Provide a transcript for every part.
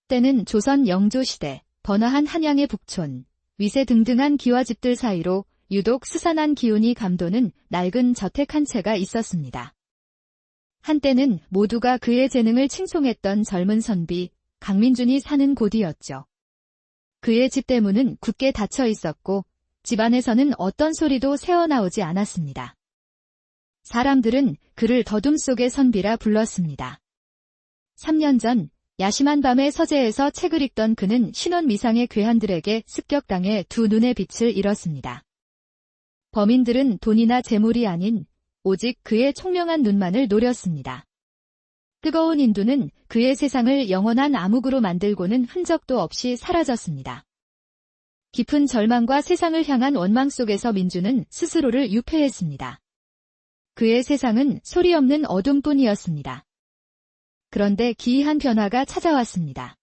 때는 조선 영조시대, 번화한 한양의 북촌, 위세 등등한 기와집들 사이로 유독 스산한 기운이 감도는 낡은 저택 한 채가 있었습니다. 한때는 모두가 그의 재능을 칭송했던 젊은 선비 강민준이 사는 곳이었죠. 그의 집 대문은 굳게 닫혀 있었고 집안에서는 어떤 소리도 새어나오지 않았습니다. 사람들은 그를 더둠 속의 선비라 불렀습니다. 3년 전 야심한 밤에 서재에서 책을 읽던 그는 신원 미상의 괴한들에게 습격당해 두 눈의 빛을 잃었습니다. 범인들은 돈이나 재물이 아닌 오직 그의 총명한 눈만을 노렸습니다. 뜨거운 인두는 그의 세상을 영원한 암흑으로 만들고는 흔적도 없이 사라졌습니다. 깊은 절망과 세상을 향한 원망 속에서 민주는 스스로를 유폐했습니다. 그의 세상은 소리 없는 어둠뿐이었습니다. 그런데 기이한 변화가 찾아왔습니다.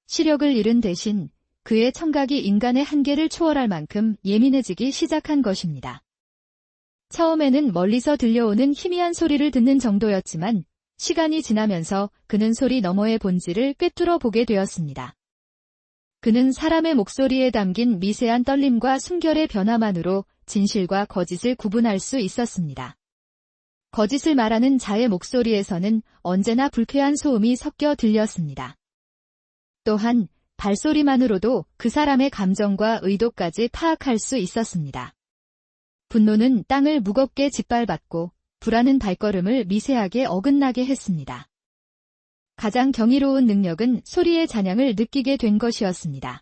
시력을 잃은 대신 그의 청각이 인간의 한계를 초월할 만큼 예민해지기 시작한 것입니다. 처음에는 멀리서 들려오는 희미한 소리를 듣는 정도였지만 시간이 지나면서 그는 소리 너머의 본질을 꿰뚫어 보게 되었습니다. 그는 사람의 목소리에 담긴 미세한 떨림과 숨결의 변화만으로 진실과 거짓을 구분할 수 있었습니다. 거짓을 말하는 자의 목소리에서는 언제나 불쾌한 소음이 섞여 들렸습니다. 또한 발소리만으로도 그 사람의 감정과 의도까지 파악할 수 있었습니다. 분노는 땅을 무겁게 짓밟았고 불안은 발걸음을 미세하게 어긋나게 했습니다. 가장 경이로운 능력은 소리의 잔향을 느끼게 된 것이었습니다.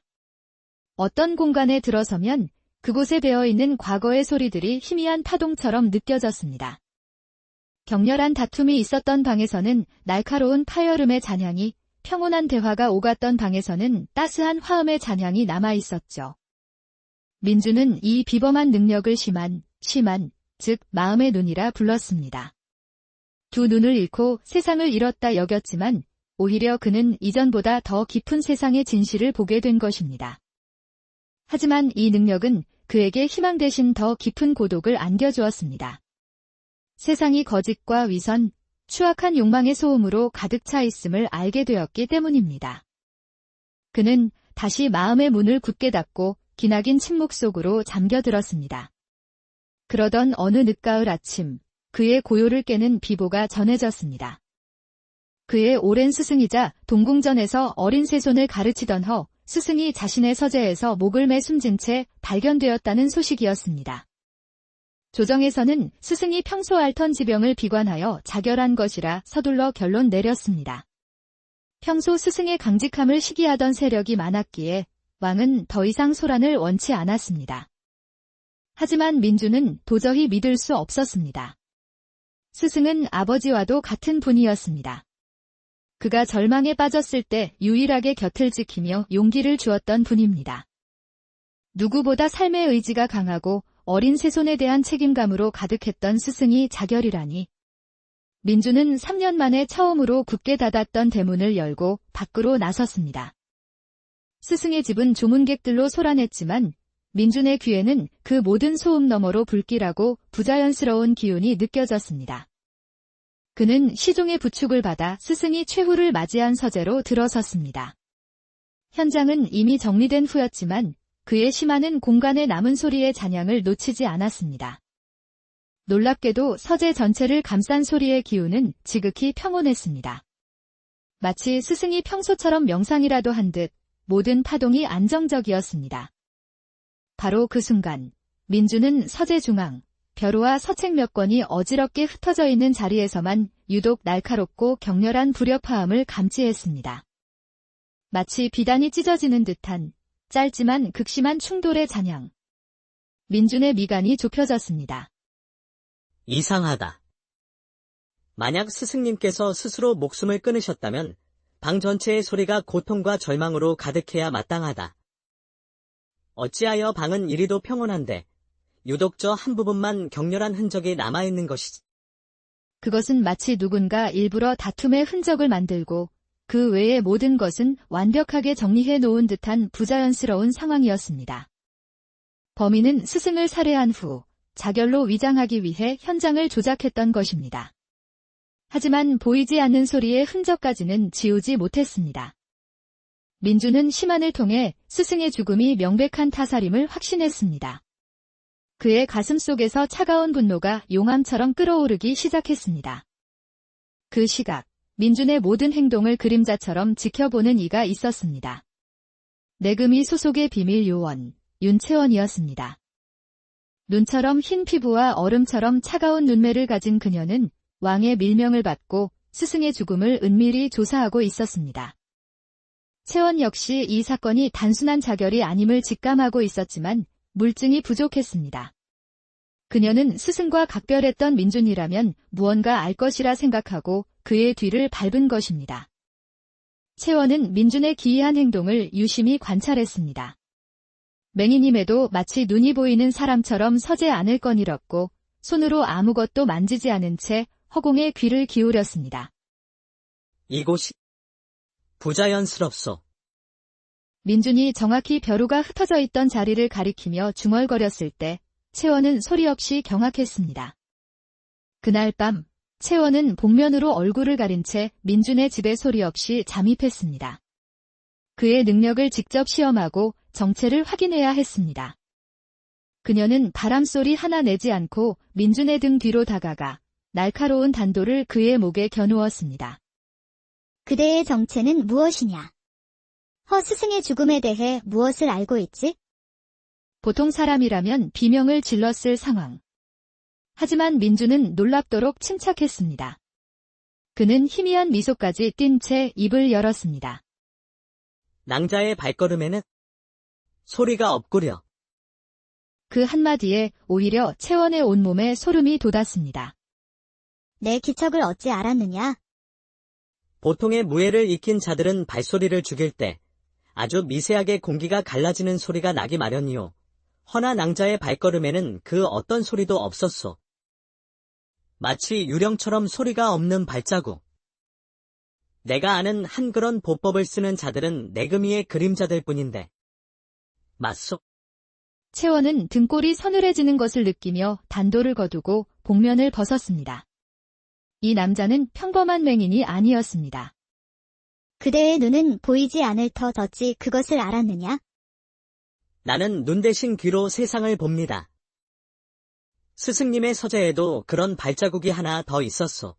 어떤 공간에 들어서면 그곳에 배어있는 과거의 소리들이 희미한 파동처럼 느껴졌습니다. 격렬한 다툼이 있었던 방에서는 날카로운 파열음의 잔향이, 평온한 대화가 오갔던 방에서는 따스한 화음의 잔향이 남아있었죠. 민주는 이 비범한 능력을 심한, 즉 마음의 눈이라 불렀습니다. 두 눈을 잃고 세상을 잃었다 여겼지만 오히려 그는 이전보다 더 깊은 세상의 진실을 보게 된 것입니다. 하지만 이 능력은 그에게 희망 대신 더 깊은 고독을 안겨주었습니다. 세상이 거짓과 위선, 추악한 욕망의 소음으로 가득 차 있음을 알게 되었기 때문입니다. 그는 다시 마음의 문을 굳게 닫고 기나긴 침묵 속으로 잠겨들었습니다. 그러던 어느 늦가을 아침, 그의 고요를 깨는 비보가 전해졌습니다. 그의 오랜 스승이자 동궁전에서 어린 새손을 가르치던 스승이 자신의 서재에서 목을 매 숨진 채 발견되었다는 소식이었습니다. 조정에서는 스승이 평소 앓던 지병을 비관하여 자결한 것이라 서둘러 결론 내렸습니다. 평소 스승의 강직함을 시기하던 세력이 많았기에 왕은 더 이상 소란을 원치 않았습니다. 하지만 민주는 도저히 믿을 수 없었습니다. 스승은 아버지와도 같은 분이었습니다. 그가 절망에 빠졌을 때 유일하게 곁을 지키며 용기를 주었던 분입니다. 누구보다 삶의 의지가 강하고 어린 새손에 대한 책임감으로 가득했던 스승이 자결이라니. 민주는 3년 만에 처음으로 굳게 닫았던 대문을 열고 밖으로 나섰습니다. 스승의 집은 조문객들로 소란했지만 민준의 귀에는 그 모든 소음 너머로 불길하고 부자연스러운 기운이 느껴졌습니다. 그는 시종의 부축을 받아 스승이 최후를 맞이한 서재로 들어섰습니다. 현장은 이미 정리된 후였지만 그의 심화는 공간에 남은 소리의 잔향을 놓치지 않았습니다. 놀랍게도 서재 전체를 감싼 소리의 기운은 지극히 평온했습니다. 마치 스승이 평소처럼 명상이라도 한 듯 모든 파동이 안정적이었습니다. 바로 그 순간 민주는 서재 중앙, 벼루와 서책 몇 권이 어지럽게 흩어져 있는 자리에서만 유독 날카롭고 격렬한 불협화음을 감지했습니다. 마치 비단이 찢어지는 듯한 짧지만 극심한 충돌의 잔향. 민준의 미간이 좁혀졌습니다. 이상하다. 만약 스승님께서 스스로 목숨을 끊으셨다면 방 전체의 소리가 고통과 절망으로 가득해야 마땅하다. 어찌하여 방은 이리도 평온한데 유독 저 한 부분만 격렬한 흔적이 남아있는 것이지. 그것은 마치 누군가 일부러 다툼의 흔적을 만들고 그 외의 모든 것은 완벽하게 정리해 놓은 듯한 부자연스러운 상황이었습니다. 범인은 스승을 살해한 후 자결로 위장하기 위해 현장을 조작했던 것입니다. 하지만 보이지 않는 소리의 흔적까지는 지우지 못했습니다. 민주는 시만을 통해 스승의 죽음이 명백한 타살임을 확신했습니다. 그의 가슴 속에서 차가운 분노가 용암처럼 끓어오르기 시작했습니다. 그 시각, 민준의 모든 행동을 그림자처럼 지켜보는 이가 있었습니다. 내금이 소속의 비밀 요원, 윤채원이었습니다. 눈처럼 흰 피부와 얼음처럼 차가운 눈매를 가진 그녀는 왕의 밀명을 받고 스승의 죽음을 은밀히 조사하고 있었습니다. 채원 역시 이 사건이 단순한 자결이 아님을 직감하고 있었지만 물증이 부족했습니다. 그녀는 스승과 각별했던 민준이라면 무언가 알 것이라 생각하고 그의 뒤를 밟은 것입니다. 채원은 민준의 기이한 행동을 유심히 관찰했습니다. 맹인임에도 마치 눈이 보이는 사람처럼 서재 안을 꺼내렸고 손으로 아무것도 만지지 않은 채 허공에 귀를 기울였습니다. 이곳이 부자연스럽소. 민준이 정확히 벼루가 흩어져 있던 자리를 가리키며 중얼거렸을 때 채원은 소리 없이 경악했습니다. 그날 밤 채원은 복면으로 얼굴을 가린 채 민준의 집에 소리 없이 잠입했습니다. 그의 능력을 직접 시험하고 정체를 확인해야 했습니다. 그녀는 바람소리 하나 내지 않고 민준의 등 뒤로 다가가 날카로운 단도를 그의 목에 겨누었습니다. 그대의 정체는 무엇이냐? 허 스승의 죽음에 대해 무엇을 알고 있지? 보통 사람이라면 비명을 질렀을 상황. 하지만 민준은 놀랍도록 침착했습니다. 그는 희미한 미소까지 띈 채 입을 열었습니다. 낭자의 발걸음에는 소리가 없구려. 그 한마디에 오히려 채원의 온몸에 소름이 돋았습니다. 내 기척을 어찌 알았느냐? 보통의 무예를 익힌 자들은 발소리를 죽일 때 아주 미세하게 공기가 갈라지는 소리가 나기 마련이요. 허나 낭자의 발걸음에는 그 어떤 소리도 없었소. 마치 유령처럼 소리가 없는 발자국. 내가 아는 한 그런 보법을 쓰는 자들은 내금이의 그림자들 뿐인데. 맞소? 채원은 등골이 서늘해지는 것을 느끼며 단도를 거두고 복면을 벗었습니다. 이 남자는 평범한 맹인이 아니었습니다. 그대의 눈은 보이지 않을 터 덧지 그것을 알았느냐? 나는 눈 대신 귀로 세상을 봅니다. 스승님의 서재에도 그런 발자국이 하나 더 있었소.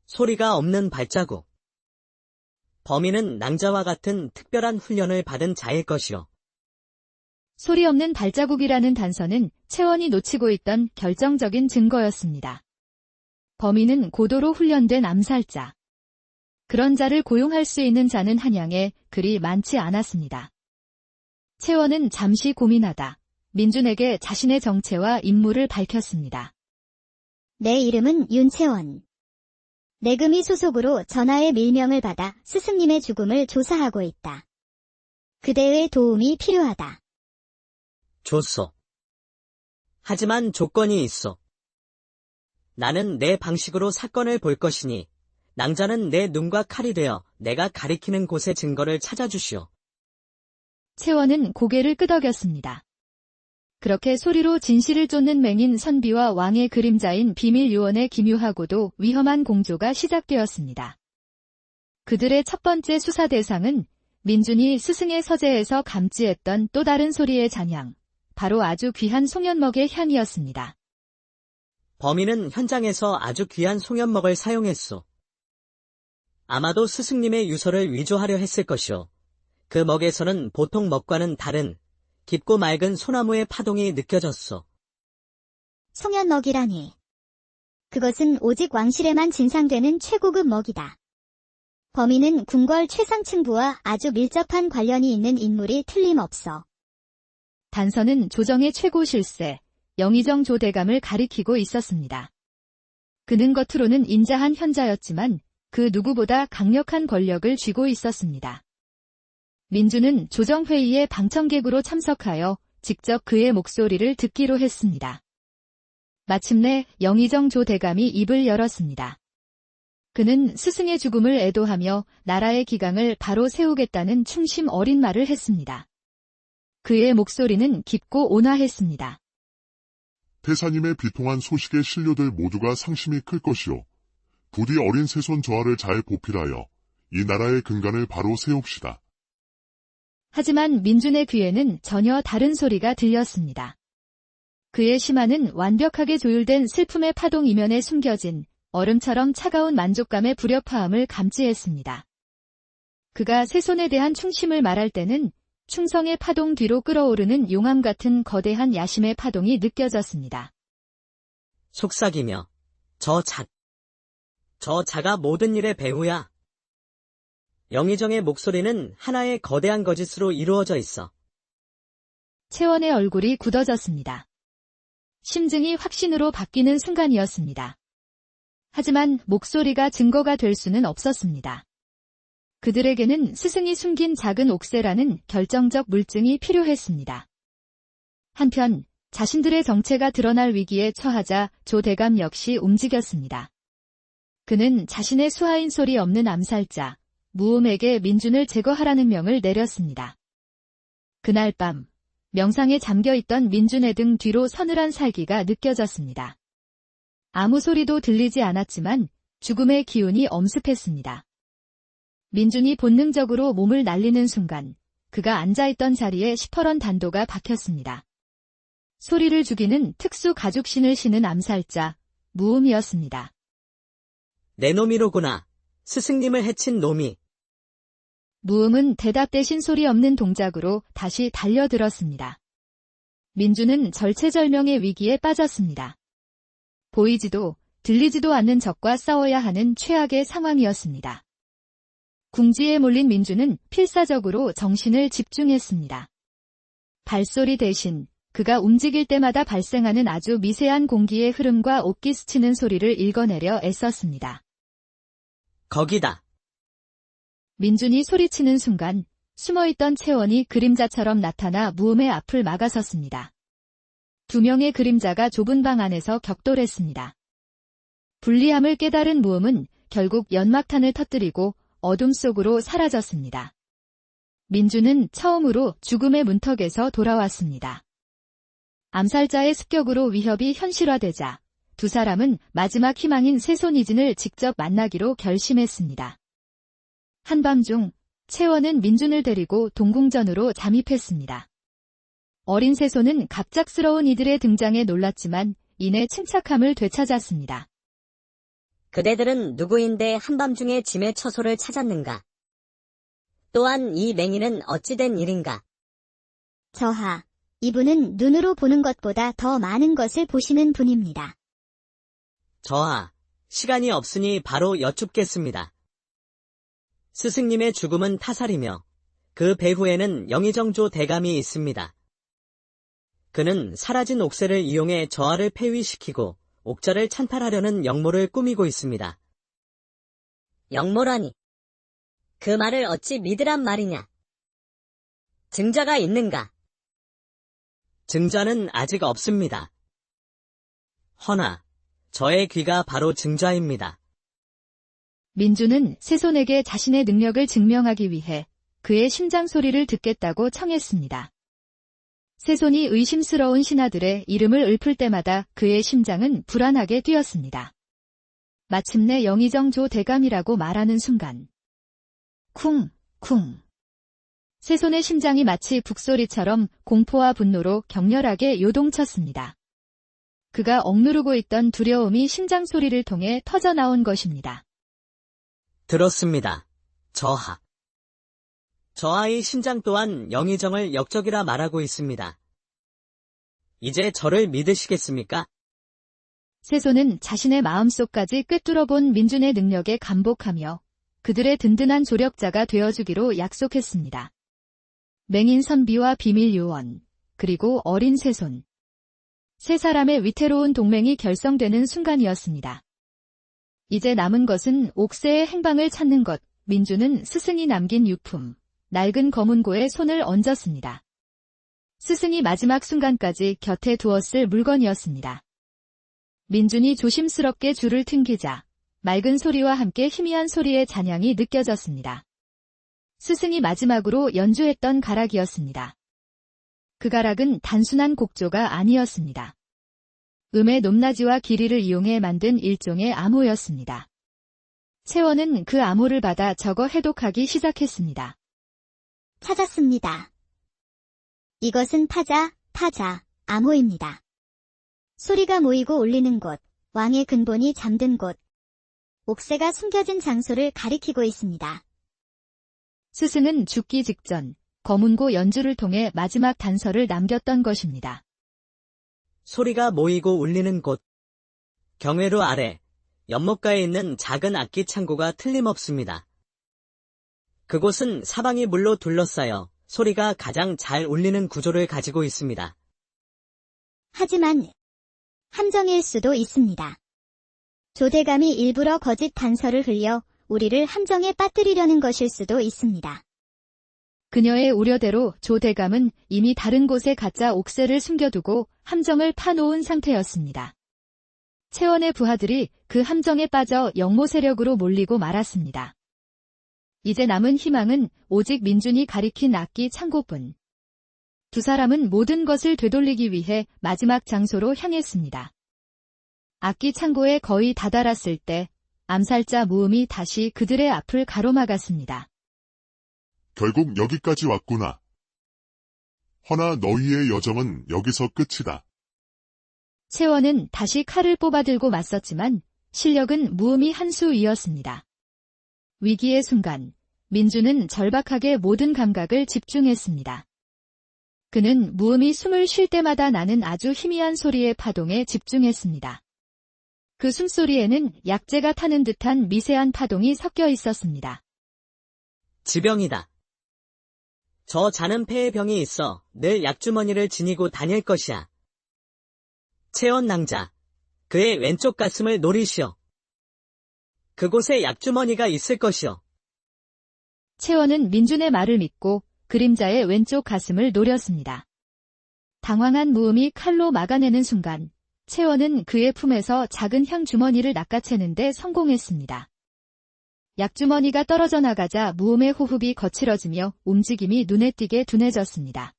소리가 없는 발자국. 범인은 낭자와 같은 특별한 훈련을 받은 자일 것이요. 소리 없는 발자국이라는 단서는 채원이 놓치고 있던 결정적인 증거였습니다. 범인은 고도로 훈련된 암살자. 그런 자를 고용할 수 있는 자는 한양에 그리 많지 않았습니다. 채원은 잠시 고민하다 민준에게 자신의 정체와 임무를 밝혔습니다. 내 이름은 윤채원. 내금이 소속으로 전하의 밀명을 받아 스승님의 죽음을 조사하고 있다. 그대의 도움이 필요하다. 좋소. 하지만 조건이 있어. 나는 내 방식으로 사건을 볼 것이니 낭자는 내 눈과 칼이 되어 내가 가리키는 곳의 증거를 찾아주시오. 채원은 고개를 끄덕였습니다. 그렇게 소리로 진실을 쫓는 맹인 선비와 왕의 그림자인 비밀 요원의 기묘하고도 위험한 공조가 시작되었습니다. 그들의 첫 번째 수사 대상은 민준이 스승의 서재에서 감지했던 또 다른 소리의 잔향, 바로 아주 귀한 송연먹의 향이었습니다. 범인은 현장에서 아주 귀한 송연먹을 사용했소. 아마도 스승님의 유서를 위조하려 했을 것이오. 그 먹에서는 보통 먹과는 다른 깊고 맑은 소나무의 파동이 느껴졌소. 송연먹이라니. 그것은 오직 왕실에만 진상되는 최고급 먹이다. 범인은 궁궐 최상층부와 아주 밀접한 관련이 있는 인물이 틀림없어. 단서는 조정의 최고 실세, 영의정 조대감을 가리키고 있었습니다. 그는 겉으로는 인자한 현자였지만 그 누구보다 강력한 권력을 쥐고 있었습니다. 민준은 조정회의에 방청객으로 참석하여 직접 그의 목소리를 듣기로 했습니다. 마침내 영의정 조대감이 입을 열었습니다. 그는 스승의 죽음을 애도하며 나라의 기강을 바로 세우겠다는 충심 어린 말을 했습니다. 그의 목소리는 깊고 온화했습니다. 태사님의 비통한 소식에 신료들 모두가 상심이 클 것이요. 부디 어린 세손 저하를 잘 보필하여 이 나라의 근간을 바로 세웁시다. 하지만 민준의 귀에는 전혀 다른 소리가 들렸습니다. 그의 심화는 완벽하게 조율된 슬픔의 파동 이면에 숨겨진 얼음처럼 차가운 만족감의 불협화음을 감지했습니다. 그가 새손에 대한 충심을 말할 때는 충성의 파동 뒤로 끌어오르는 용암 같은 거대한 야심의 파동이 느껴졌습니다. 속삭이며 저 자가 모든 일의 배후야. 영의정의 목소리는 하나의 거대한 거짓으로 이루어져 있어. 채원의 얼굴이 굳어졌습니다. 심증이 확신으로 바뀌는 순간이었습니다. 하지만 목소리가 증거가 될 수는 없었습니다. 그들에게는 스승이 숨긴 작은 옥새라는 결정적 물증이 필요했습니다. 한편 자신들의 정체가 드러날 위기에 처하자 조 대감 역시 움직였습니다. 그는 자신의 수하인 소리 없는 암살자 무음에게 민준을 제거하라는 명을 내렸습니다. 그날 밤 명상에 잠겨있던 민준의 등 뒤로 서늘한 살기가 느껴졌습니다. 아무 소리도 들리지 않았지만 죽음의 기운이 엄습했습니다. 민준이 본능적으로 몸을 날리는 순간 그가 앉아있던 자리에 시퍼런 단도가 박혔습니다. 소리를 죽이는 특수 가죽신을 신은 암살자 무음이었습니다. 내 놈이로구나. 스승님을 해친 놈이. 무음은 대답 대신 소리 없는 동작으로 다시 달려들었습니다. 민준은 절체절명의 위기에 빠졌습니다. 보이지도 들리지도 않는 적과 싸워야 하는 최악의 상황이었습니다. 궁지에 몰린 민준은 필사적으로 정신을 집중했습니다. 발소리 대신 그가 움직일 때마다 발생하는 아주 미세한 공기의 흐름과 옷기 스치는 소리를 읽어내려 애썼습니다. 거기다. 민준이 소리치는 순간 숨어있던 채원이 그림자처럼 나타나 무음의 앞을 막아섰습니다. 두 명의 그림자가 좁은 방 안에서 격돌했습니다. 불리함을 깨달은 무음은 결국 연막탄을 터뜨리고 어둠 속으로 사라졌습니다. 민준은 처음으로 죽음의 문턱에서 돌아왔습니다. 암살자의 습격으로 위협이 현실화되자 두 사람은 마지막 희망인 새손이진을 직접 만나기로 결심했습니다. 한밤중 채원은 민준을 데리고 동궁전으로 잠입했습니다. 어린 새손은 갑작스러운 이들의 등장에 놀랐지만 이내 침착함을 되찾았습니다. 그대들은 누구인데 한밤중에 짐의 처소를 찾았는가? 또한 이 맹인은 어찌 된 일인가? 저하, 이분은 눈으로 보는 것보다 더 많은 것을 보시는 분입니다. 저하, 시간이 없으니 바로 여쭙겠습니다. 스승님의 죽음은 타살이며 그 배후에는 영의정조 대감이 있습니다. 그는 사라진 옥새를 이용해 저하를 폐위시키고 옥자를 찬탈하려는 역모를 꾸미고 있습니다. 역모라니. 그 말을 어찌 믿으란 말이냐? 증자가 있는가? 증자는 아직 없습니다. 허나 저의 귀가 바로 증자입니다. 민준은 새손에게 자신의 능력을 증명하기 위해 그의 심장 소리를 듣겠다고 청했습니다. 새손이 의심스러운 신하들의 이름을 읊을 때마다 그의 심장은 불안하게 뛰었습니다. 마침내 영의정 조 대감이라고 말하는 순간 쿵, 쿵. 새손의 심장이 마치 북소리처럼 공포와 분노로 격렬하게 요동쳤습니다. 그가 억누르고 있던 두려움이 심장 소리를 통해 터져나온 것입니다. 들었습니다. 저하. 저하의 심장 또한 영의정을 역적이라 말하고 있습니다. 이제 저를 믿으시겠습니까? 새손은 자신의 마음속까지 꿰뚫어본 민준의 능력에 감복하며 그들의 든든한 조력자가 되어주기로 약속했습니다. 맹인 선비와 비밀 요원, 그리고 어린 새손. 세 사람의 위태로운 동맹이 결성되는 순간이었습니다. 이제 남은 것은 옥새의 행방을 찾는 것. 민준은 스승이 남긴 유품, 낡은 검은고에 손을 얹었습니다. 스승이 마지막 순간까지 곁에 두었을 물건이었습니다. 민준이 조심스럽게 줄을 튕기자 맑은 소리와 함께 희미한 소리의 잔향이 느껴졌습니다. 스승이 마지막으로 연주했던 가락이었습니다. 그 가락은 단순한 곡조가 아니었습니다. 음의 높낮이와 길이를 이용해 만든 일종의 암호였습니다. 채원은 그 암호를 받아 적어 해독하기 시작했습니다. 찾았습니다. 이것은 타자, 암호입니다. 소리가 모이고 울리는 곳, 왕의 근본이 잠든 곳, 옥새가 숨겨진 장소를 가리키고 있습니다. 스승은 죽기 직전 거문고 연주를 통해 마지막 단서를 남겼던 것입니다. 소리가 모이고 울리는 곳. 경회루 아래 연못가에 있는 작은 악기 창고가 틀림없습니다. 그곳은 사방이 물로 둘러싸여 소리가 가장 잘 울리는 구조를 가지고 있습니다. 하지만 함정일 수도 있습니다. 조대감이 일부러 거짓 단서를 흘려 우리를 함정에 빠뜨리려는 것일 수도 있습니다. 그녀의 우려대로 조대감은 이미 다른 곳에 가짜 옥새를 숨겨두고 함정을 파놓은 상태였습니다. 채원의 부하들이 그 함정에 빠져 영모 세력으로 몰리고 말았습니다. 이제 남은 희망은 오직 민준이 가리킨 악기 창고뿐. 두 사람은 모든 것을 되돌리기 위해 마지막 장소로 향했습니다. 악기 창고에 거의 다다랐을 때 암살자 무음이 다시 그들의 앞을 가로막았습니다. 결국 여기까지 왔구나. 허나 너희의 여정은 여기서 끝이다. 채원은 다시 칼을 뽑아들고 맞섰지만 실력은 무음이 한 수 위였습니다. 위기의 순간, 민주는 절박하게 모든 감각을 집중했습니다. 그는 무음이 숨을 쉴 때마다 나는 아주 희미한 소리의 파동에 집중했습니다. 그 숨소리에는 약재가 타는 듯한 미세한 파동이 섞여 있었습니다. 지병이다. 저 자는 폐에 병이 있어 늘 약주머니를 지니고 다닐 것이야. 채원 낭자, 그의 왼쪽 가슴을 노리시오. 그곳에 약주머니가 있을 것이오. 채원은 민준의 말을 믿고 그림자의 왼쪽 가슴을 노렸습니다. 당황한 무음이 칼로 막아내는 순간 채원은 그의 품에서 작은 향 주머니를 낚아채는 데 성공했습니다. 약주머니가 떨어져 나가자 무음의 호흡이 거칠어지며 움직임이 눈에 띄게 둔해졌습니다.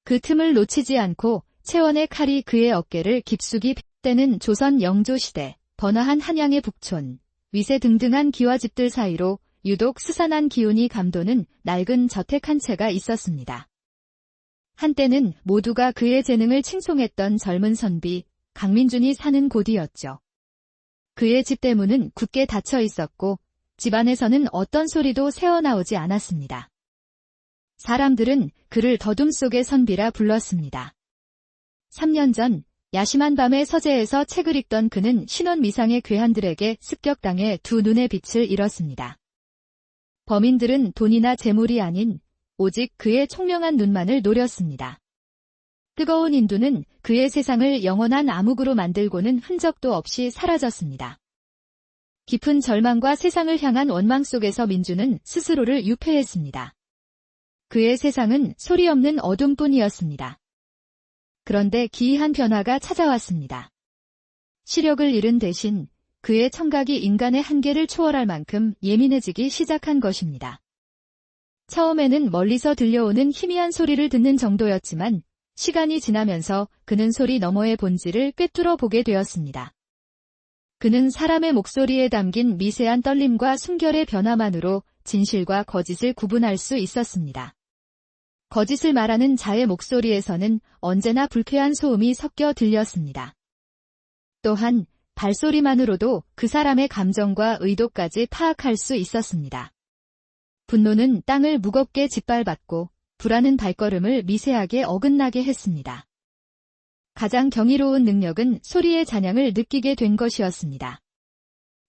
그 틈을 놓치지 않고 채원의 칼이 그의 어깨를 깊숙이 때는 조선 영조시대 번화한 한양의 북촌, 위세 등등한 기와집들 사이로 유독 스산한 기운이 감도는 낡은 저택 한 채가 있었습니다. 한때는 모두가 그의 재능을 칭송했던 젊은 선비 강민준이 사는 곳이었죠. 그의 집 대문은 굳게 닫혀 있었고 집안에서는 어떤 소리도 새어나오지 않았습니다. 사람들은 그를 더둠 속의 선비라 불렀습니다. 3년 전 야심한 밤에 서재에서 책을 읽던 그는 신원 미상의 괴한들에게 습격당해 두 눈의 빛을 잃었습니다. 범인들은 돈이나 재물이 아닌 오직 그의 총명한 눈만을 노렸습니다. 뜨거운 인두는 그의 세상을 영원한 암흑으로 만들고는 흔적도 없이 사라졌습니다. 깊은 절망과 세상을 향한 원망 속에서 민주는 스스로를 유폐했습니다. 그의 세상은 소리 없는 어둠뿐이었습니다. 그런데 기이한 변화가 찾아왔습니다. 시력을 잃은 대신 그의 청각이 인간의 한계를 초월할 만큼 예민해지기 시작한 것입니다. 처음에는 멀리서 들려오는 희미한 소리를 듣는 정도였지만 시간이 지나면서 그는 소리 너머의 본질을 꿰뚫어 보게 되었습니다. 그는 사람의 목소리에 담긴 미세한 떨림과 숨결의 변화만으로 진실과 거짓을 구분할 수 있었습니다. 거짓을 말하는 자의 목소리에서는 언제나 불쾌한 소음이 섞여 들렸습니다. 또한 발소리만으로도 그 사람의 감정과 의도까지 파악할 수 있었습니다. 분노는 땅을 무겁게 짓밟았고 불안은 발걸음을 미세하게 어긋나게 했습니다. 가장 경이로운 능력은 소리의 잔향을 느끼게 된 것이었습니다.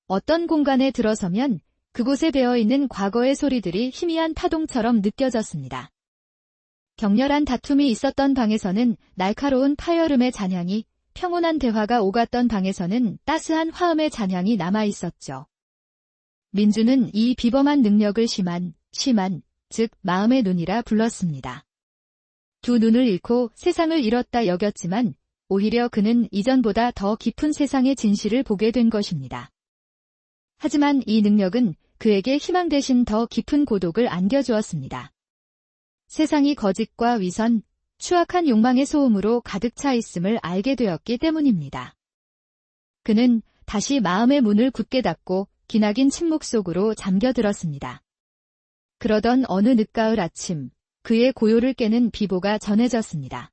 어떤 공간에 들어서면 그곳에 배어있는 과거의 소리들이 희미한 파동처럼 느껴졌습니다. 격렬한 다툼이 있었던 방에서는 날카로운 파열음의 잔향이, 평온한 대화가 오갔던 방에서는 따스한 화음의 잔향이 남아있었죠. 민주는 이 비범한 능력을 심한, 즉 마음의 눈이라 불렀습니다. 두 눈을 잃고 세상을 잃었다 여겼지만 오히려 그는 이전보다 더 깊은 세상의 진실을 보게 된 것입니다. 하지만 이 능력은 그에게 희망 대신 더 깊은 고독을 안겨주었습니다. 세상이 거짓과 위선, 추악한 욕망의 소음으로 가득 차 있음을 알게 되었기 때문입니다. 그는 다시 마음의 문을 굳게 닫고 기나긴 침묵 속으로 잠겨들었습니다. 그러던 어느 늦가을 아침, 그의 고요를 깨는 비보가 전해졌습니다.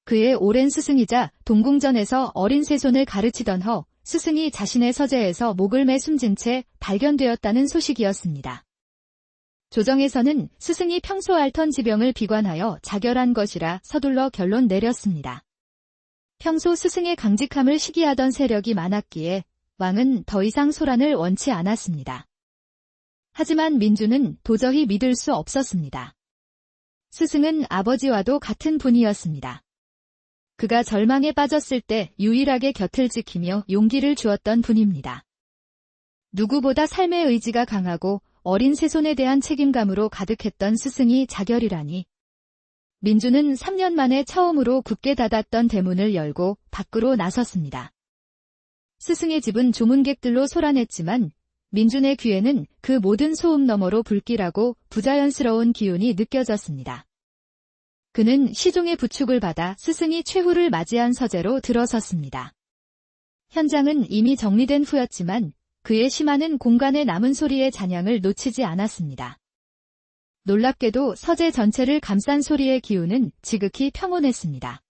그의 오랜 스승이자 동궁전에서 어린 새손을 가르치던 스승이 자신의 서재에서 목을 매 숨진 채 발견되었다는 소식이었습니다. 조정에서는 스승이 평소 앓던 지병을 비관하여 자결한 것이라 서둘러 결론 내렸습니다. 평소 스승의 강직함을 시기하던 세력이 많았기에 왕은 더 이상 소란을 원치 않았습니다. 하지만 민주는 도저히 믿을 수 없었습니다. 스승은 아버지와도 같은 분이었습니다. 그가 절망에 빠졌을 때 유일하게 곁을 지키며 용기를 주었던 분입니다. 누구보다 삶의 의지가 강하고 어린 새손에 대한 책임감으로 가득했던 스승이 자결이라니. 민주는 3년 만에 처음으로 굳게 닫았던 대문을 열고 밖으로 나섰습니다. 스승의 집은 조문객들로 소란했지만 민준의 귀에는 그 모든 소음 너머로 불길하고 부자연스러운 기운이 느껴졌습니다. 그는 시종의 부축을 받아 스승이 최후를 맞이한 서재로 들어섰습니다. 현장은 이미 정리된 후였지만 그의 심화는 공간에 남은 소리의 잔향을 놓치지 않았습니다. 놀랍게도 서재 전체를 감싼 소리의 기운은 지극히 평온했습니다.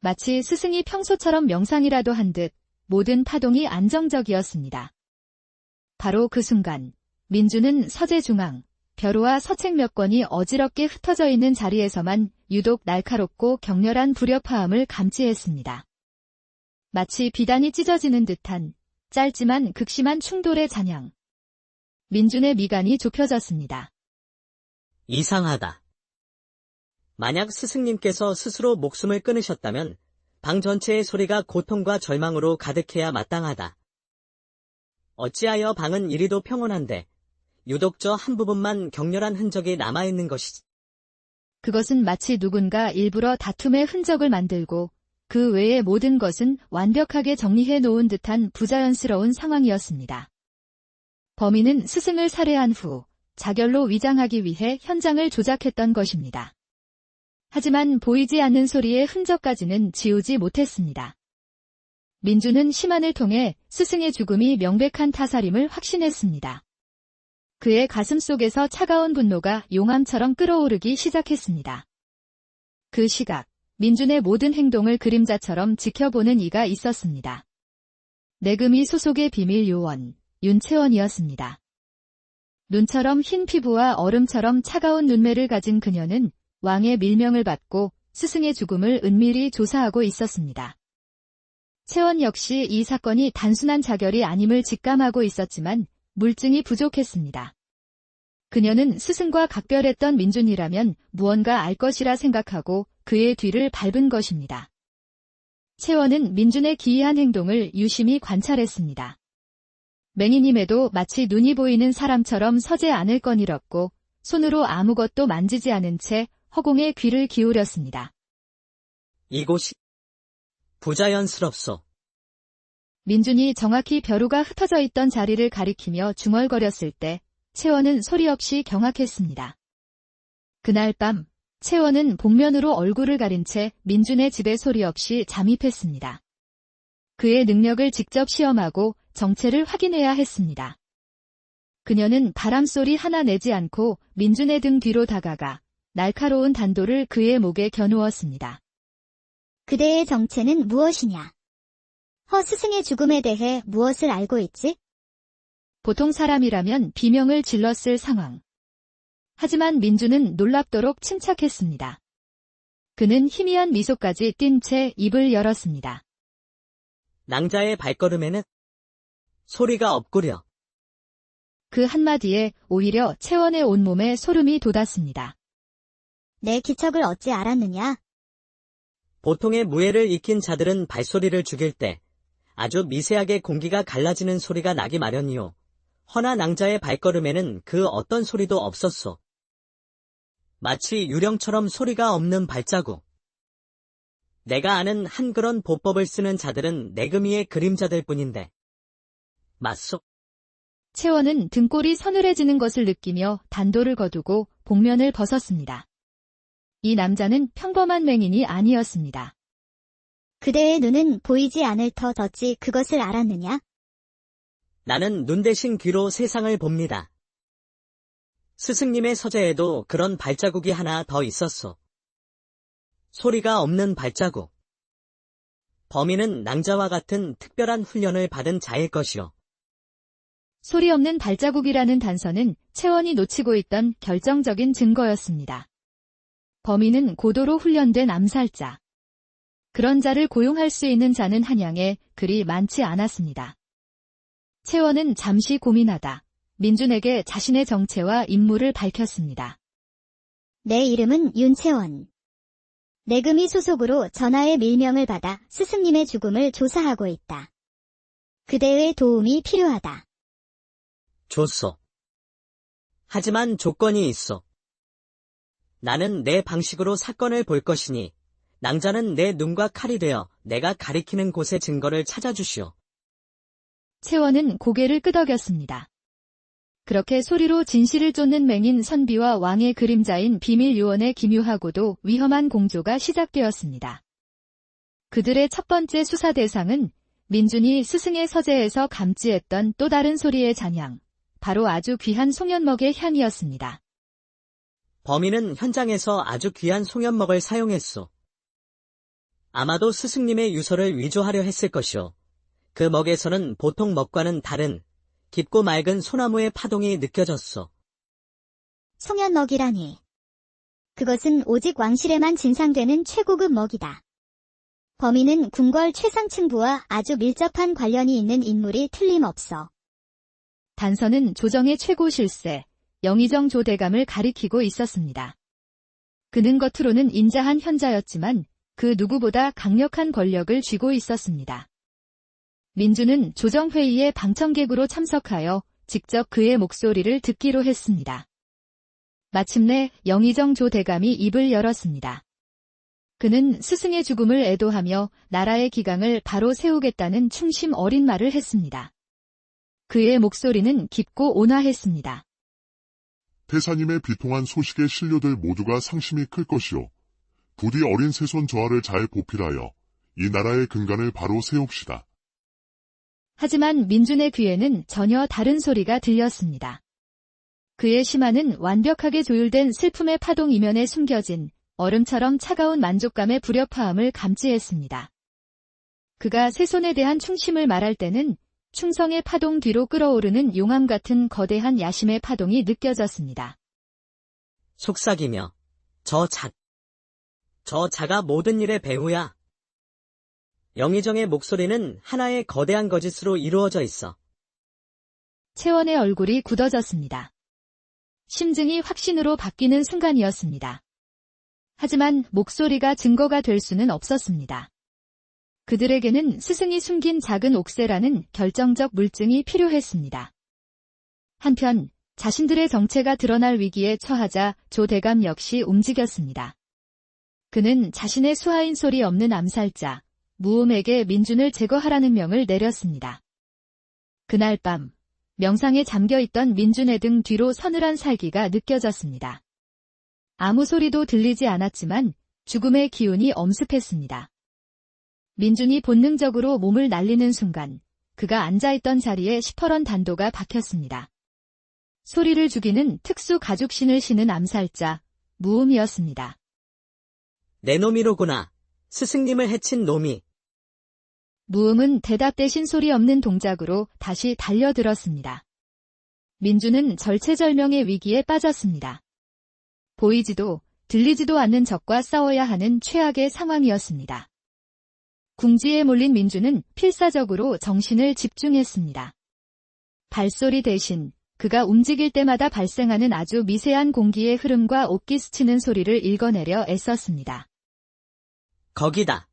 마치 스승이 평소처럼 명상이라도 한 듯 모든 파동이 안정적이었습니다. 바로 그 순간 민주는 서재 중앙, 벼루와 서책 몇 권이 어지럽게 흩어져 있는 자리에서만 유독 날카롭고 격렬한 불협화음을 감지했습니다. 마치 비단이 찢어지는 듯한 짧지만 극심한 충돌의 잔향. 민준의 미간이 좁혀졌습니다. 이상하다. 만약 스승님께서 스스로 목숨을 끊으셨다면 방 전체의 소리가 고통과 절망으로 가득해야 마땅하다. 어찌하여 방은 이리도 평온한데 유독 저 한 부분만 격렬한 흔적이 남아있는 것이지. 그것은 마치 누군가 일부러 다툼의 흔적을 만들고 그 외의 모든 것은 완벽하게 정리해 놓은 듯한 부자연스러운 상황이었습니다. 범인은 스승을 살해한 후 자결로 위장하기 위해 현장을 조작했던 것입니다. 하지만 보이지 않는 소리의 흔적까지는 지우지 못했습니다. 민주는 심한을 통해 스승의 죽음이 명백한 타살임을 확신했습니다. 그의 가슴 속에서 차가운 분노가 용암처럼 끓어오르기 시작했습니다. 그 시각, 민준의 모든 행동을 그림자처럼 지켜보는 이가 있었습니다. 내금이 소속의 비밀 요원, 윤채원이었습니다. 눈처럼 흰 피부와 얼음처럼 차가운 눈매를 가진 그녀는 왕의 밀명을 받고 스승의 죽음을 은밀히 조사하고 있었습니다. 채원 역시 이 사건이 단순한 자결이 아님을 직감하고 있었지만 물증이 부족했습니다. 그녀는 스승과 각별했던 민준이라면 무언가 알 것이라 생각하고 그의 뒤를 밟은 것입니다. 채원은 민준의 기이한 행동을 유심히 관찰했습니다. 맹인임에도 마치 눈이 보이는 사람처럼 서재 안을 꺼내렸고 손으로 아무것도 만지지 않은 채 허공에 귀를 기울였습니다. 이곳이 부자연스럽소. 민준이 정확히 벼루가 흩어져 있던 자리를 가리키며 중얼거렸을 때 채원은 소리 없이 경악했습니다. 그날 밤 채원은 복면으로 얼굴을 가린 채 민준의 집에 소리 없이 잠입했습니다. 그의 능력을 직접 시험하고 정체를 확인해야 했습니다. 그녀는 바람소리 하나 내지 않고 민준의 등 뒤로 다가가 날카로운 단도를 그의 목에 겨누었습니다. 그대의 정체는 무엇이냐? 허 스승의 죽음에 대해 무엇을 알고 있지? 보통 사람이라면 비명을 질렀을 상황. 하지만 민주는 놀랍도록 침착했습니다. 그는 희미한 미소까지 띈 채 입을 열었습니다. 낭자의 발걸음에는 소리가 없구려. 그 한마디에 오히려 채원의 온몸에 소름이 돋았습니다. 내 기척을 어찌 알았느냐? 보통의 무예를 익힌 자들은 발소리를 죽일 때 아주 미세하게 공기가 갈라지는 소리가 나기 마련이요. 허나 낭자의 발걸음에는 그 어떤 소리도 없었소. 마치 유령처럼 소리가 없는 발자국. 내가 아는 한 그런 보법을 쓰는 자들은 내금이의 그림자들 뿐인데. 맞소? 채원은 등골이 서늘해지는 것을 느끼며 단도를 거두고 복면을 벗었습니다. 이 남자는 평범한 맹인이 아니었습니다. 그대의 눈은 보이지 않을 터 덧지 그것을 알았느냐? 나는 눈 대신 귀로 세상을 봅니다. 스승님의 서재에도 그런 발자국이 하나 더 있었소. 소리가 없는 발자국. 범인은 낭자와 같은 특별한 훈련을 받은 자일 것이요. 소리 없는 발자국이라는 단서는 채원이 놓치고 있던 결정적인 증거였습니다. 범인은 고도로 훈련된 암살자. 그런 자를 고용할 수 있는 자는 한양에 그리 많지 않았습니다. 채원은 잠시 고민하다 민준에게 자신의 정체와 임무를 밝혔습니다. 내 이름은 윤채원. 내금이 소속으로 전하의 밀명을 받아 스승님의 죽음을 조사하고 있다. 그대의 도움이 필요하다. 좋소. 하지만 조건이 있어. 나는 내 방식으로 사건을 볼 것이니 낭자는 내 눈과 칼이 되어 내가 가리키는 곳의 증거를 찾아주시오. 채원은 고개를 끄덕였습니다. 그렇게 소리로 진실을 쫓는 맹인 선비와 왕의 그림자인 비밀 요원의 기묘하고도 위험한 공조가 시작되었습니다. 그들의 첫 번째 수사 대상은 민준이 스승의 서재에서 감지했던 또 다른 소리의 잔향, 바로 아주 귀한 송연먹의 향이었습니다. 범인은 현장에서 아주 귀한 송연먹을 사용했소. 아마도 스승님의 유서를 위조하려 했을 것이오. 그 먹에서는 보통 먹과는 다른 깊고 맑은 소나무의 파동이 느껴졌소. 송연먹이라니. 그것은 오직 왕실에만 진상되는 최고급 먹이다. 범인은 궁궐 최상층부와 아주 밀접한 관련이 있는 인물이 틀림없어. 단서는 조정의 최고 실세, 영의정 조대감을 가리키고 있었습니다. 그는 겉으로는 인자한 현자였지만 그 누구보다 강력한 권력을 쥐고 있었습니다. 민준은 조정회의에 방청객으로 참석하여 직접 그의 목소리를 듣기로 했습니다. 마침내 영의정 조대감이 입을 열었습니다. 그는 스승의 죽음을 애도하며 나라의 기강을 바로 세우겠다는 충심 어린 말을 했습니다. 그의 목소리는 깊고 온화했습니다. 태사님의 비통한 소식의 신료들 모두가 상심이 클 것이요. 부디 어린 세손 저하를 잘 보필하여 이 나라의 근간을 바로 세웁시다. 하지만 민준의 귀에는 전혀 다른 소리가 들렸습니다. 그의 심화는 완벽하게 조율된 슬픔의 파동 이면에 숨겨진 얼음처럼 차가운 만족감의 불협화음을 감지했습니다. 그가 세손에 대한 충심을 말할 때는 충성의 파동 뒤로 끓어오르는 용암 같은 거대한 야심의 파동이 느껴졌습니다. 속삭이며 저 자가 모든 일의 배후야. 영의정의 목소리는 하나의 거대한 거짓으로 이루어져 있어. 채원의 얼굴이 굳어졌습니다. 심증이 확신으로 바뀌는 순간이었습니다. 하지만 목소리가 증거가 될 수는 없었습니다. 그들에게는 스승이 숨긴 작은 옥새라는 결정적 물증이 필요했습니다. 한편 자신들의 정체가 드러날 위기에 처하자 조 대감 역시 움직였습니다. 그는 자신의 수하인 소리 없는 암살자 무음에게 민준을 제거하라는 명을 내렸습니다. 그날 밤 명상에 잠겨있던 민준의 등 뒤로 서늘한 살기가 느껴졌습니다. 아무 소리도 들리지 않았지만 죽음의 기운이 엄습했습니다. 민준이 본능적으로 몸을 날리는 순간 그가 앉아있던 자리에 시퍼런 단도가 박혔습니다. 소리를 죽이는 특수 가죽신을 신은 암살자 무음이었습니다. 내 놈이로구나. 스승님을 해친 놈이. 무음은 대답 대신 소리 없는 동작으로 다시 달려들었습니다. 민준은 절체절명의 위기에 빠졌습니다. 보이지도 들리지도 않는 적과 싸워야 하는 최악의 상황이었습니다. 궁지에 몰린 민준은 필사적으로 정신을 집중했습니다. 발소리 대신 그가 움직일 때마다 발생하는 아주 미세한 공기의 흐름과 옷기 스치는 소리를 읽어내려 애썼습니다. 거기다.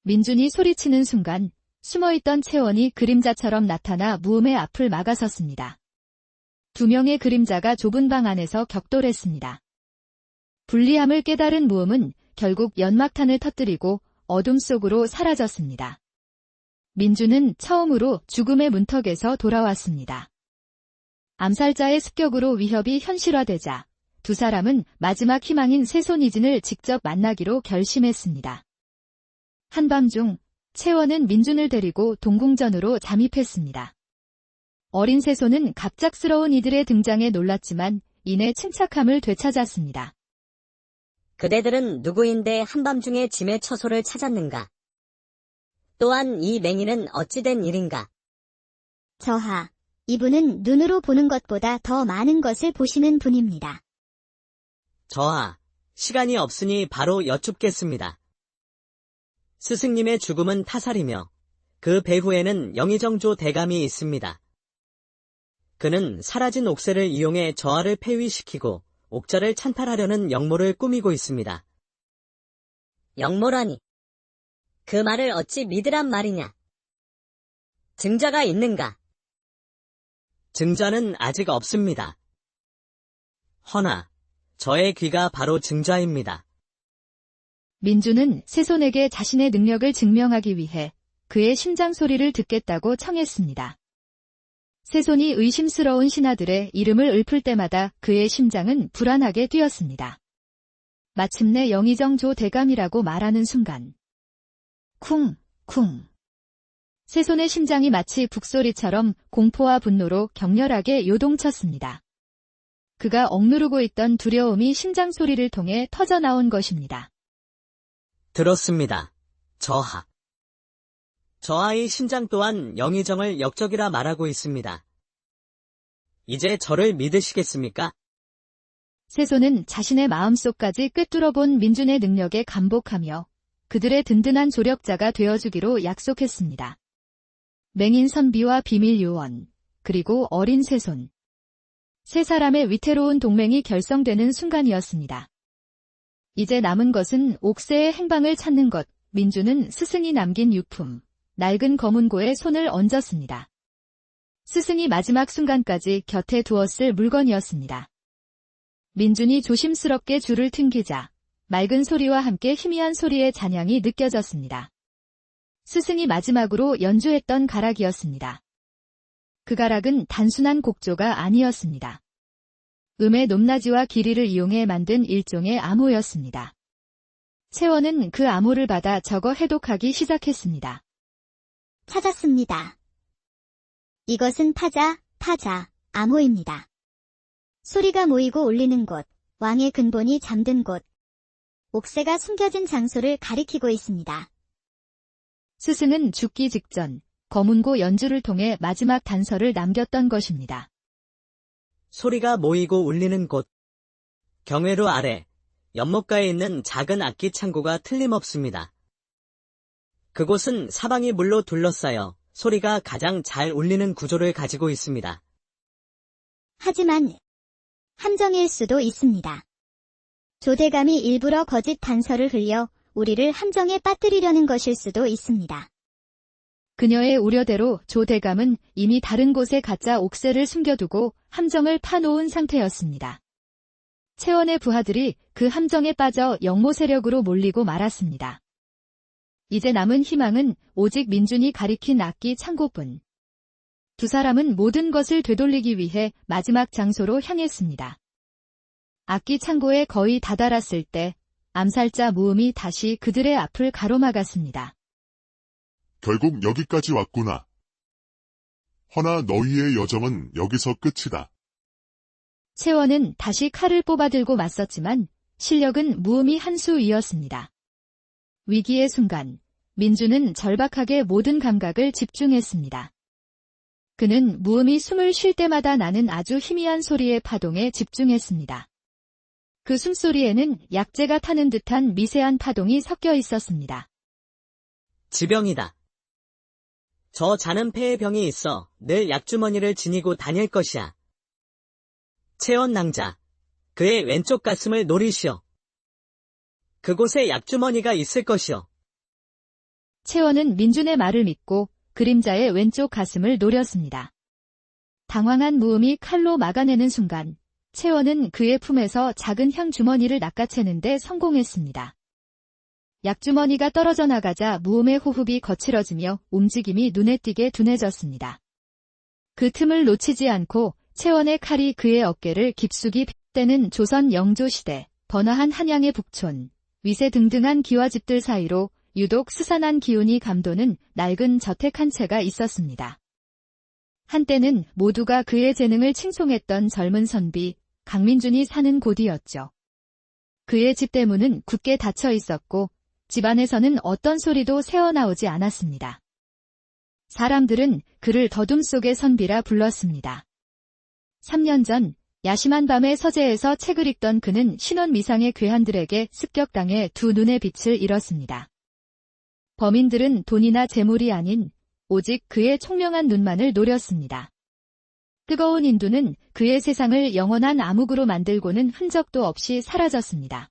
민준이 소리치는 순간 숨어있던 채원이 그림자처럼 나타나 무음의 앞을 막아섰습니다. 두 명의 그림자가 좁은 방 안에서 격돌했습니다. 불리함을 깨달은 무음은 결국 연막탄을 터뜨리고 어둠 속으로 사라졌습니다. 민준은 처음으로 죽음의 문턱에서 돌아왔습니다. 암살자의 습격으로 위협이 현실화되자 두 사람은 마지막 희망인 세손이진을 직접 만나기로 결심했습니다. 한밤중 채원은 민준을 데리고 동궁전으로 잠입했습니다. 어린 세손은 갑작스러운 이들의 등장에 놀랐지만 이내 침착함을 되찾았습니다. 그대들은 누구인데 한밤중에 짐의 처소를 찾았는가? 또한 이 맹인은 어찌 된 일인가? 저하, 이분은 눈으로 보는 것보다 더 많은 것을 보시는 분입니다. 저하, 시간이 없으니 바로 여쭙겠습니다. 스승님의 죽음은 타살이며 그 배후에는 영의정조 대감이 있습니다. 그는 사라진 옥새를 이용해 저하를 폐위시키고 옥자를 찬탈하려는 역모를 꾸미고 있습니다. 역모라니. 그 말을 어찌 믿으란 말이냐? 증자가 있는가? 증자는 아직 없습니다. 허나 저의 귀가 바로 증자입니다. 민주는 세손에게 자신의 능력을 증명하기 위해 그의 심장 소리를 듣겠다고 청했습니다. 세손이 의심스러운 신하들의 이름을 읊을 때마다 그의 심장은 불안하게 뛰었습니다. 마침내 영의정조 대감이라고 말하는 순간 쿵, 쿵. 세손의 심장이 마치 북소리처럼 공포와 분노로 격렬하게 요동쳤습니다. 그가 억누르고 있던 두려움이 심장 소리를 통해 터져나온 것입니다. 들었습니다. 저하. 저하의 심장 또한 영의정을 역적이라 말하고 있습니다. 이제 저를 믿으시겠습니까? 세손은 자신의 마음속까지 꿰뚫어본 민준의 능력에 감복하며 그들의 든든한 조력자가 되어주기로 약속했습니다. 맹인 선비와 비밀 요원, 그리고 어린 세손. 세 사람의 위태로운 동맹이 결성되는 순간이었습니다. 이제 남은 것은 옥새의 행방을 찾는 것. 민주는 스승이 남긴 유품, 낡은 검은고에 손을 얹었습니다. 스승이 마지막 순간까지 곁에 두었을 물건이었습니다. 민준이 조심스럽게 줄을 튕기자 맑은 소리와 함께 희미한 소리의 잔향이 느껴졌습니다. 스승이 마지막으로 연주했던 가락이었습니다. 그 가락은 단순한 곡조가 아니었습니다. 음의 높낮이와 길이를 이용해 만든 일종의 암호였습니다. 채원은 그 암호를 받아 적어 해독하기 시작했습니다. 찾았습니다. 이것은 타자, 암호입니다. 소리가 모이고 울리는 곳, 왕의 근본이 잠든 곳, 옥새가 숨겨진 장소를 가리키고 있습니다. 스승은 죽기 직전 검은고 연주를 통해 마지막 단서를 남겼던 것입니다. 소리가 모이고 울리는 곳. 경회로 아래 연못가에 있는 작은 악기 창고가 틀림없습니다. 그곳은 사방이 물로 둘러싸여 소리가 가장 잘 울리는 구조를 가지고 있습니다. 하지만 함정일 수도 있습니다. 조대감이 일부러 거짓 단서를 흘려 우리를 함정에 빠뜨리려는 것일 수도 있습니다. 그녀의 우려대로 조대감은 이미 다른 곳에 가짜 옥새를 숨겨두고 함정을 파놓은 상태였습니다. 채원의 부하들이 그 함정에 빠져 역모 세력으로 몰리고 말았습니다. 이제 남은 희망은 오직 민준이 가리킨 악기 창고뿐. 두 사람은 모든 것을 되돌리기 위해 마지막 장소로 향했습니다. 악기 창고에 거의 다다랐을 때 암살자 무음이 다시 그들의 앞을 가로막았습니다. 결국 여기까지 왔구나. 허나 너희의 여정은 여기서 끝이다. 채원은 다시 칼을 뽑아들고 맞섰지만 실력은 무음이 한 수 위였습니다. 위기의 순간, 민주는 절박하게 모든 감각을 집중했습니다. 그는 무음이 숨을 쉴 때마다 나는 아주 희미한 소리의 파동에 집중했습니다. 그 숨소리에는 약재가 타는 듯한 미세한 파동이 섞여 있었습니다. 지병이다. 저 자는 폐에 병이 있어 늘 약주머니를 지니고 다닐 것이야. 채원 낭자, 그의 왼쪽 가슴을 노리시오. 그곳에 약주머니가 있을 것이오. 채원은 민준의 말을 믿고 그림자의 왼쪽 가슴을 노렸습니다. 당황한 무음이 칼로 막아내는 순간 채원은 그의 품에서 작은 향 주머니를 낚아채는 데 성공했습니다. 약주머니가 떨어져 나가자 무음의 호흡이 거칠어지며 움직임이 눈에 띄게 둔해졌습니다. 그 틈을 놓치지 않고 채원의 칼이 그의 어깨를 깊숙이 때는 조선 영조시대 번화한 한양의 북촌, 위세 등등한 기와집들 사이로 유독 스산한 기운이 감도는 낡은 저택 한 채가 있었습니다. 한때는 모두가 그의 재능을 칭송했던 젊은 선비 강민준이 사는 곳이었죠. 그의 집 대문은 굳게 닫혀 있었고 집안에서는 어떤 소리도 새어나오지 않았습니다. 사람들은 그를 더둠 속의 선비라 불렀습니다. 3년 전 야심한 밤에 서재에서 책을 읽던 그는 신원 미상의 괴한들에게 습격당해 두 눈의 빛을 잃었습니다. 범인들은 돈이나 재물이 아닌 오직 그의 총명한 눈만을 노렸습니다. 뜨거운 인두는 그의 세상을 영원한 암흑으로 만들고는 흔적도 없이 사라졌습니다.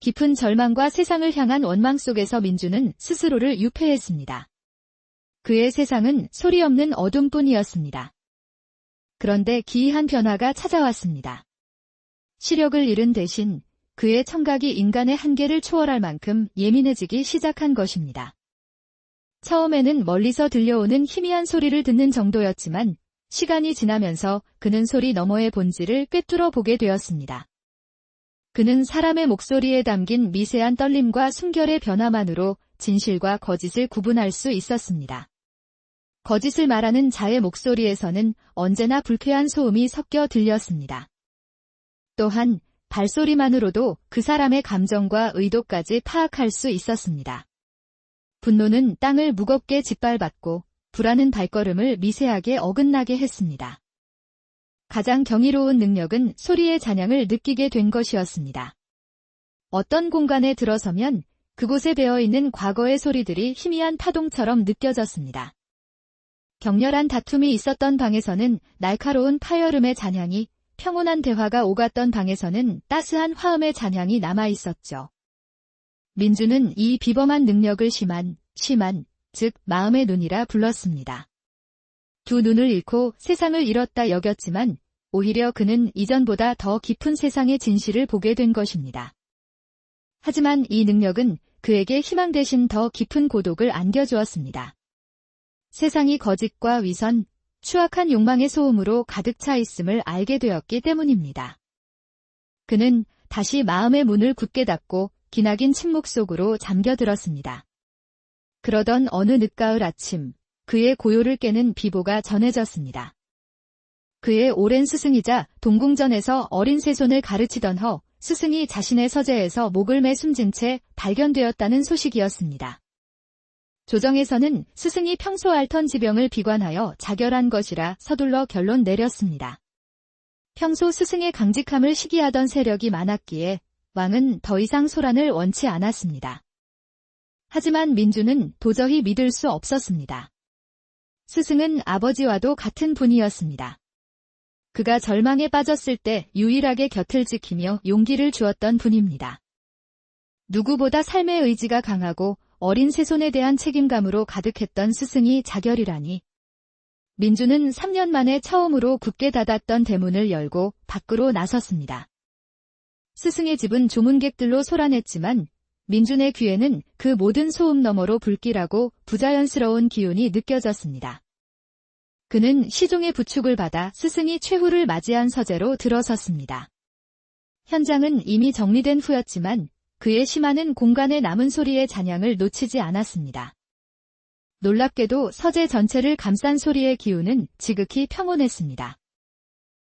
깊은 절망과 세상을 향한 원망 속에서 민주는 스스로를 유폐했습니다. 그의 세상은 소리 없는 어둠뿐이었습니다. 그런데 기이한 변화가 찾아왔습니다. 시력을 잃은 대신 그의 청각이 인간의 한계를 초월할 만큼 예민해지기 시작한 것입니다. 처음에는 멀리서 들려오는 희미한 소리를 듣는 정도였지만 시간이 지나면서 그는 소리 너머의 본질을 꿰뚫어 보게 되었습니다. 그는 사람의 목소리에 담긴 미세한 떨림과 숨결의 변화만으로 진실과 거짓을 구분할 수 있었습니다. 거짓을 말하는 자의 목소리에서는 언제나 불쾌한 소음이 섞여 들렸습니다. 또한 발소리만으로도 그 사람의 감정과 의도까지 파악할 수 있었습니다. 분노는 땅을 무겁게 짓밟았고 불안은 발걸음을 미세하게 어긋나게 했습니다. 가장 경이로운 능력은 소리의 잔향을 느끼게 된 것이었습니다. 어떤 공간에 들어서면 그곳에 배어있는 과거의 소리들이 희미한 파동처럼 느껴졌습니다. 격렬한 다툼이 있었던 방에서는 날카로운 파열음의 잔향이, 평온한 대화가 오갔던 방에서는 따스한 화음의 잔향이 남아있었죠. 민주는 이 비범한 능력을 심한, 즉 마음의 눈이라 불렀습니다. 두 눈을 잃고 세상을 잃었다 여겼지만 오히려 그는 이전보다 더 깊은 세상의 진실을 보게 된 것입니다. 하지만 이 능력은 그에게 희망 대신 더 깊은 고독을 안겨주었습니다. 세상이 거짓과 위선, 추악한 욕망의 소음으로 가득 차 있음을 알게 되었기 때문입니다. 그는 다시 마음의 문을 굳게 닫고 기나긴 침묵 속으로 잠겨들었습니다. 그러던 어느 늦가을 아침, 그의 고요를 깨는 비보가 전해졌습니다. 그의 오랜 스승이자 동궁전에서 어린 새손을 가르치던 스승이 자신의 서재에서 목을 매 숨진 채 발견되었다는 소식이었습니다. 조정에서는 스승이 평소 앓던 지병을 비관하여 자결한 것이라 서둘러 결론 내렸습니다. 평소 스승의 강직함을 시기하던 세력이 많았기에 왕은 더 이상 소란을 원치 않았습니다. 하지만 민주는 도저히 믿을 수 없었습니다. 스승은 아버지와도 같은 분이었습니다. 그가 절망에 빠졌을 때 유일하게 곁을 지키며 용기를 주었던 분입니다. 누구보다 삶의 의지가 강하고 어린 새손에 대한 책임감으로 가득했던 스승이 자결이라니. 민주는 3년 만에 처음으로 굳게 닫았던 대문을 열고 밖으로 나섰습니다. 스승의 집은 조문객들로 소란했지만 민준의 귀에는 그 모든 소음 너머로 불길하고 부자연스러운 기운이 느껴졌습니다. 그는 시종의 부축을 받아 스승이 최후를 맞이한 서재로 들어섰습니다. 현장은 이미 정리된 후였지만 그의 심하는 공간에 남은 소리의 잔향을 놓치지 않았습니다. 놀랍게도 서재 전체를 감싼 소리의 기운은 지극히 평온했습니다.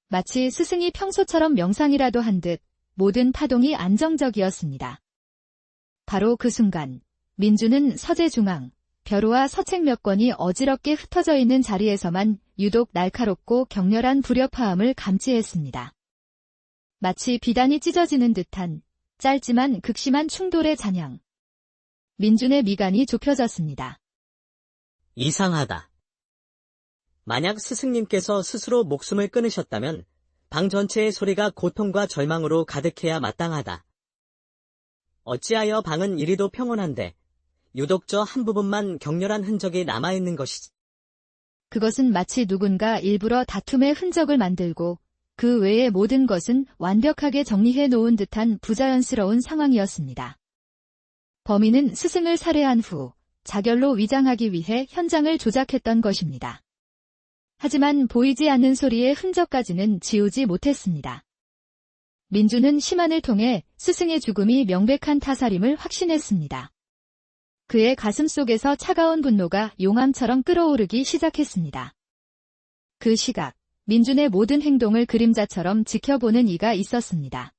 마치 스승이 평소처럼 명상이라도 한 듯 모든 파동이 안정적이었습니다. 바로 그 순간 민주는 서재 중앙, 벼루와 서책 몇 권이 어지럽게 흩어져 있는 자리에서만 유독 날카롭고 격렬한 불협화음을 감지했습니다. 마치 비단이 찢어지는 듯한 짧지만 극심한 충돌의 잔향. 민준의 미간이 좁혀졌습니다. 이상하다. 만약 스승님께서 스스로 목숨을 끊으셨다면 방 전체의 소리가 고통과 절망으로 가득해야 마땅하다. 어찌하여 방은 이리도 평온한데 유독 저 한 부분만 격렬한 흔적이 남아있는 것이지. 그것은 마치 누군가 일부러 다툼의 흔적을 만들고 그 외의 모든 것은 완벽하게 정리해 놓은 듯한 부자연스러운 상황이었습니다. 범인은 스승을 살해한 후 자결로 위장하기 위해 현장을 조작했던 것입니다. 하지만 보이지 않는 소리의 흔적까지는 지우지 못했습니다. 민주는 시만을 통해 스승의 죽음이 명백한 타살임을 확신했습니다. 그의 가슴 속에서 차가운 분노가 용암처럼 끓어오르기 시작했습니다. 그 시각, 민준의 모든 행동을 그림자처럼 지켜보는 이가 있었습니다.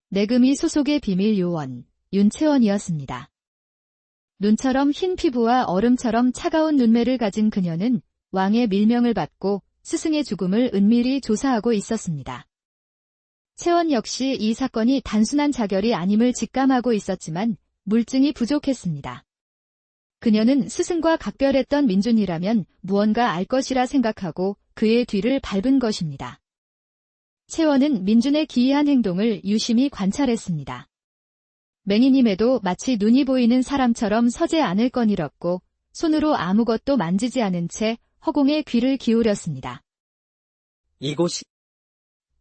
내금이 소속의 비밀 요원, 윤채원이었습니다. 눈처럼 흰 피부와 얼음처럼 차가운 눈매를 가진 그녀는 왕의 밀명을 받고 스승의 죽음을 은밀히 조사하고 있었습니다. 채원 역시 이 사건이 단순한 자결이 아님을 직감하고 있었지만 물증이 부족했습니다. 그녀는 스승과 각별했던 민준이라면 무언가 알 것이라 생각하고 그의 뒤를 밟은 것입니다. 채원은 민준의 기이한 행동을 유심히 관찰했습니다. 맹인임에도 마치 눈이 보이는 사람처럼 서지 않을 건 잃었고 손으로 아무것도 만지지 않은 채 허공에 귀를 기울였습니다. 이곳이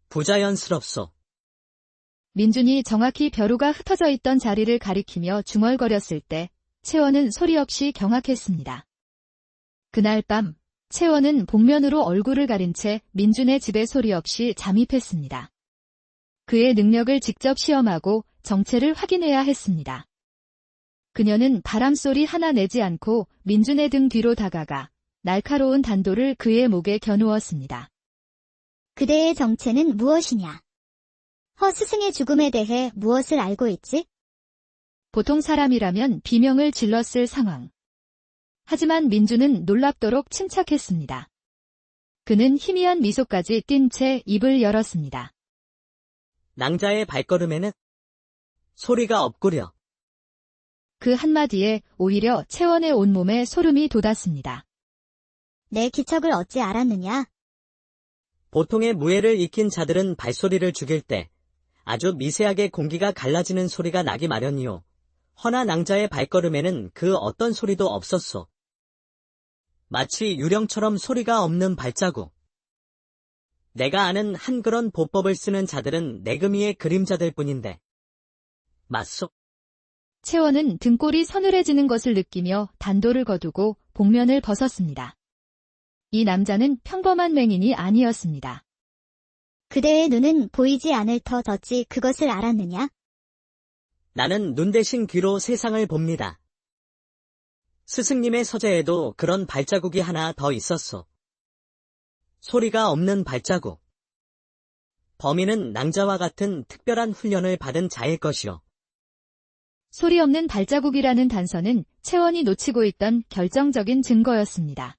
부자연스럽소. 민준이 정확히 벼루가 흩어져 있던 자리를 가리키며 중얼거렸을 때 채원은 소리 없이 경악했습니다. 그날 밤 채원은 복면으로 얼굴을 가린 채 민준의 집에 소리 없이 잠입했습니다. 그의 능력을 직접 시험하고 정체를 확인해야 했습니다. 그녀는 바람소리 하나 내지 않고 민준의 등 뒤로 다가가 날카로운 단도를 그의 목에 겨누었습니다. 그대의 정체는 무엇이냐? 허 스승의 죽음에 대해 무엇을 알고 있지? 보통 사람이라면 비명을 질렀을 상황. 하지만 민준은 놀랍도록 침착했습니다. 그는 희미한 미소까지 띈 채 입을 열었습니다. 낭자의 발걸음에는 소리가 없구려. 그 한마디에 오히려 채원의 온몸에 소름이 돋았습니다. 내 기척을 어찌 알았느냐? 보통의 무예를 익힌 자들은 발소리를 죽일 때 아주 미세하게 공기가 갈라지는 소리가 나기 마련이요. 허나 낭자의 발걸음에는 그 어떤 소리도 없었소. 마치 유령처럼 소리가 없는 발자국. 내가 아는 한 그런 보법을 쓰는 자들은 내금이의 그림자들 뿐인데. 맞소? 채원은 등골이 서늘해지는 것을 느끼며 단도를 거두고 복면을 벗었습니다. 이 남자는 평범한 맹인이 아니었습니다. 그대의 눈은 보이지 않을 터 어찌 그것을 알았느냐? 나는 눈 대신 귀로 세상을 봅니다. 스승님의 서재에도 그런 발자국이 하나 더 있었소. 소리가 없는 발자국. 범인은 낭자와 같은 특별한 훈련을 받은 자일 것이오. 소리 없는 발자국이라는 단서는 채원이 놓치고 있던 결정적인 증거였습니다.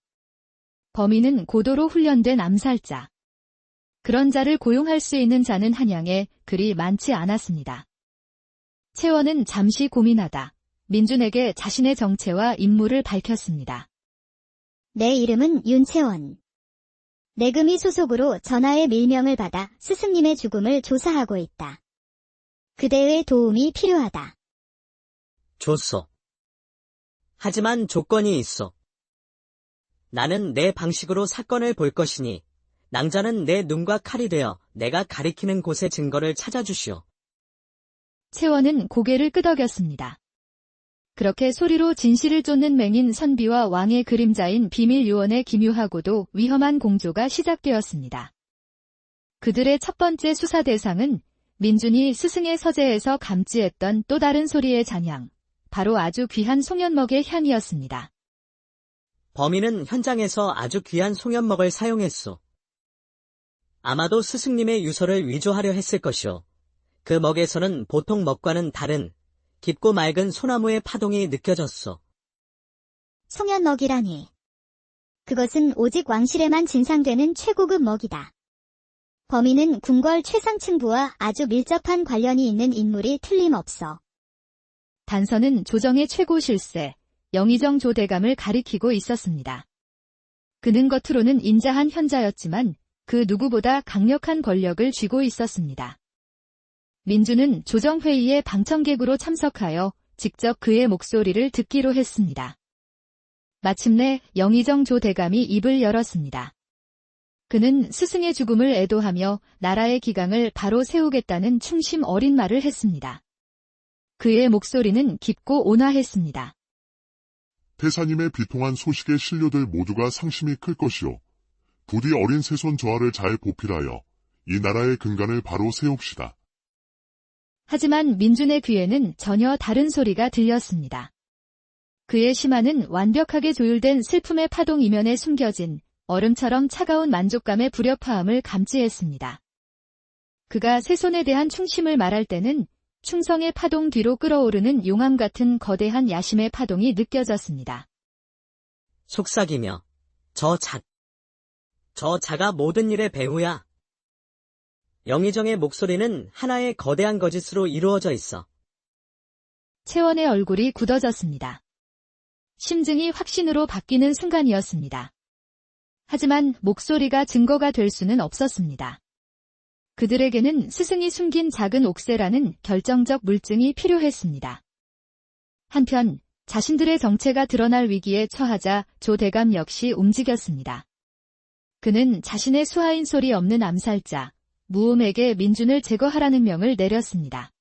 범인은 고도로 훈련된 암살자. 그런 자를 고용할 수 있는 자는 한양에 그리 많지 않았습니다. 채원은 잠시 고민하다 민준에게 자신의 정체와 임무를 밝혔습니다. 내 이름은 윤채원. 내금이 소속으로 전하의 밀명을 받아 스승님의 죽음을 조사하고 있다. 그대의 도움이 필요하다. 좋소. 하지만 조건이 있어. 나는 내 방식으로 사건을 볼 것이니 낭자는 내 눈과 칼이 되어 내가 가리키는 곳의 증거를 찾아주시오. 채원은 고개를 끄덕였습니다. 그렇게 소리로 진실을 쫓는 맹인 선비와 왕의 그림자인 비밀 요원의 기묘하고도 위험한 공조가 시작되었습니다. 그들의 첫 번째 수사 대상은 민준이 스승의 서재에서 감지했던 또 다른 소리의 잔향, 바로 아주 귀한 송연먹의 향이었습니다. 범인은 현장에서 아주 귀한 송연먹을 사용했소. 아마도 스승님의 유서를 위조하려 했을 것이오. 그 먹에서는 보통 먹과는 다른 깊고 맑은 소나무의 파동이 느껴졌소. 송연먹이라니. 그것은 오직 왕실에만 진상되는 최고급 먹이다. 범인은 궁궐 최상층부와 아주 밀접한 관련이 있는 인물이 틀림없어. 단서는 조정의 최고 실세, 영의정 조대감을 가리키고 있었습니다. 그는 겉으로는 인자한 현자였지만 그 누구보다 강력한 권력을 쥐고 있었습니다. 민준은 조정회의에 방청객으로 참석하여 직접 그의 목소리를 듣기로 했습니다. 마침내 영의정 조대감이 입을 열었습니다. 그는 스승의 죽음을 애도하며 나라의 기강을 바로 세우겠다는 충심 어린 말을 했습니다. 그의 목소리는 깊고 온화했습니다. 태사님의 비통한 소식의 신료들 모두가 상심이 클 것이오. 부디 어린 세손 저하를 잘 보필하여 이 나라의 근간을 바로 세웁시다. 하지만 민준의 귀에는 전혀 다른 소리가 들렸습니다. 그의 심화는 완벽하게 조율된 슬픔의 파동 이면에 숨겨진 얼음처럼 차가운 만족감의 불협화음을 감지했습니다. 그가 새손에 대한 충심을 말할 때는 충성의 파동 뒤로 끓어오르는 용암 같은 거대한 야심의 파동이 느껴졌습니다. 속삭이며 저 자가 모든 일의 배후야. 영의정의 목소리는 하나의 거대한 거짓으로 이루어져 있어. 채원의 얼굴이 굳어졌습니다. 심증이 확신으로 바뀌는 순간이었습니다. 하지만 목소리가 증거가 될 수는 없었습니다. 그들에게는 스승이 숨긴 작은 옥새라는 결정적 물증이 필요했습니다. 한편 자신들의 정체가 드러날 위기에 처하자 조 대감 역시 움직였습니다. 그는 자신의 수하인 소리 없는 암살자 무음에게 민준을 제거하라는 명을 내렸습니다.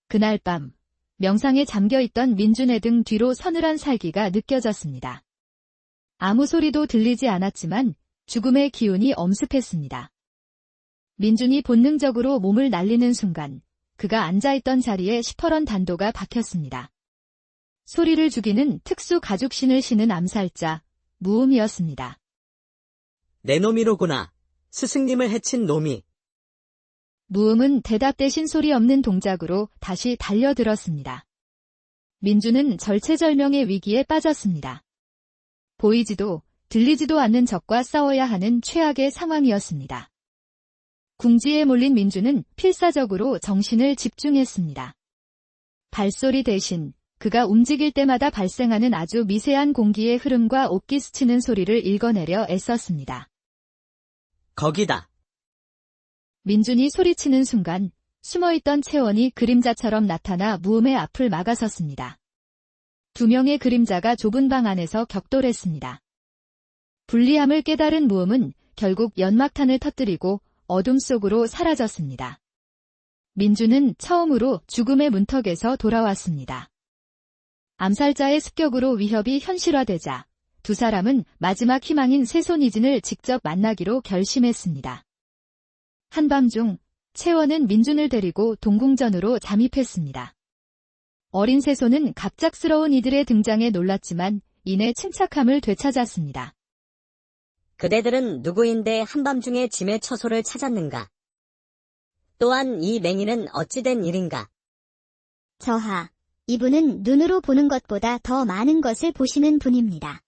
그날 밤 명상에 잠겨있던 민준의 등 뒤로 서늘한 살기가 느껴졌습니다. 아무 소리도 들리지 않았지만 죽음의 기운이 엄습했습니다. 민준이 본능적으로 몸을 날리는 순간 그가 앉아있던 자리에 시퍼런 단도가 박혔습니다. 소리를 죽이는 특수 가죽신을 신은 암살자 무음이었습니다. 내 놈이로구나. 스승님을 해친 놈이. 무음은 대답 대신 소리 없는 동작으로 다시 달려들었습니다. 민준은 절체절명의 위기에 빠졌습니다. 보이지도 들리지도 않는 적과 싸워야 하는 최악의 상황이었습니다. 궁지에 몰린 민준은 필사적으로 정신을 집중했습니다. 발소리 대신 그가 움직일 때마다 발생하는 아주 미세한 공기의 흐름과 옷기 스치는 소리를 읽어내려 애썼습니다. 거기다. 민준이 소리치는 순간 숨어있던 채원이 그림자처럼 나타나 무음의 앞을 막아섰습니다. 두 명의 그림자가 좁은 방 안에서 격돌했습니다. 불리함을 깨달은 무음은 결국 연막탄을 터뜨리고 어둠 속으로 사라졌습니다. 민준은 처음으로 죽음의 문턱에서 돌아왔습니다. 암살자의 습격으로 위협이 현실화되자 두 사람은 마지막 희망인 새손 이진을 직접 만나기로 결심했습니다. 한밤중 채원은 민준을 데리고 동궁전으로 잠입했습니다. 어린 새손은 갑작스러운 이들의 등장에 놀랐지만 이내 침착함을 되찾았습니다. 그대들은 누구인데 한밤중에 짐의 처소를 찾았는가? 또한 이 맹인은 어찌 된 일인가? 저하, 이분은 눈으로 보는 것보다 더 많은 것을 보시는 분입니다.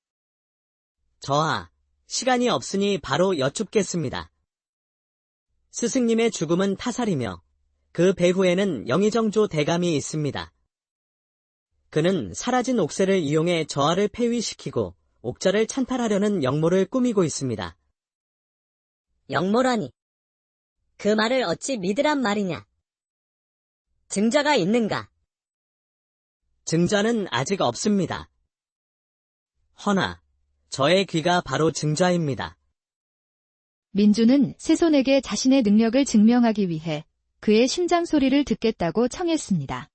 저하, 시간이 없으니 바로 여쭙겠습니다. 스승님의 죽음은 타살이며 그 배후에는 영의정조 대감이 있습니다. 그는 사라진 옥새를 이용해 저하를 폐위시키고 옥자를 찬탈하려는 역모를 꾸미고 있습니다. 역모라니. 그 말을 어찌 믿으란 말이냐? 증자가 있는가? 증자는 아직 없습니다. 허나 저의 귀가 바로 증자입니다. 민준은 새손에게 자신의 능력을 증명하기 위해 그의 심장 소리를 듣겠다고 청했습니다.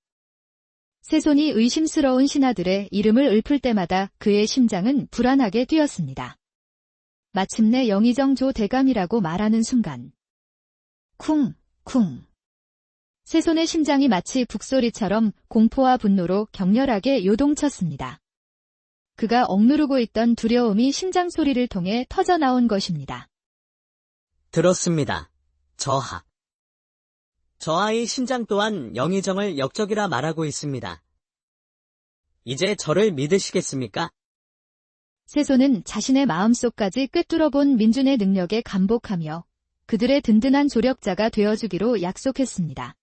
새손이 의심스러운 신하들의 이름을 읊을 때마다 그의 심장은 불안하게 뛰었습니다. 마침내 영의정 조 대감이라고 말하는 순간 쿵, 쿵. 새손의 심장이 마치 북소리처럼 공포와 분노로 격렬하게 요동쳤습니다. 그가 억누르고 있던 두려움이 심장 소리를 통해 터져나온 것입니다. 들었습니다. 저하. 저하의 심장 또한 영의정을 역적이라 말하고 있습니다. 이제 저를 믿으시겠습니까? 새손은 자신의 마음속까지 꿰뚫어본 민준의 능력에 감복하며 그들의 든든한 조력자가 되어주기로 약속했습니다.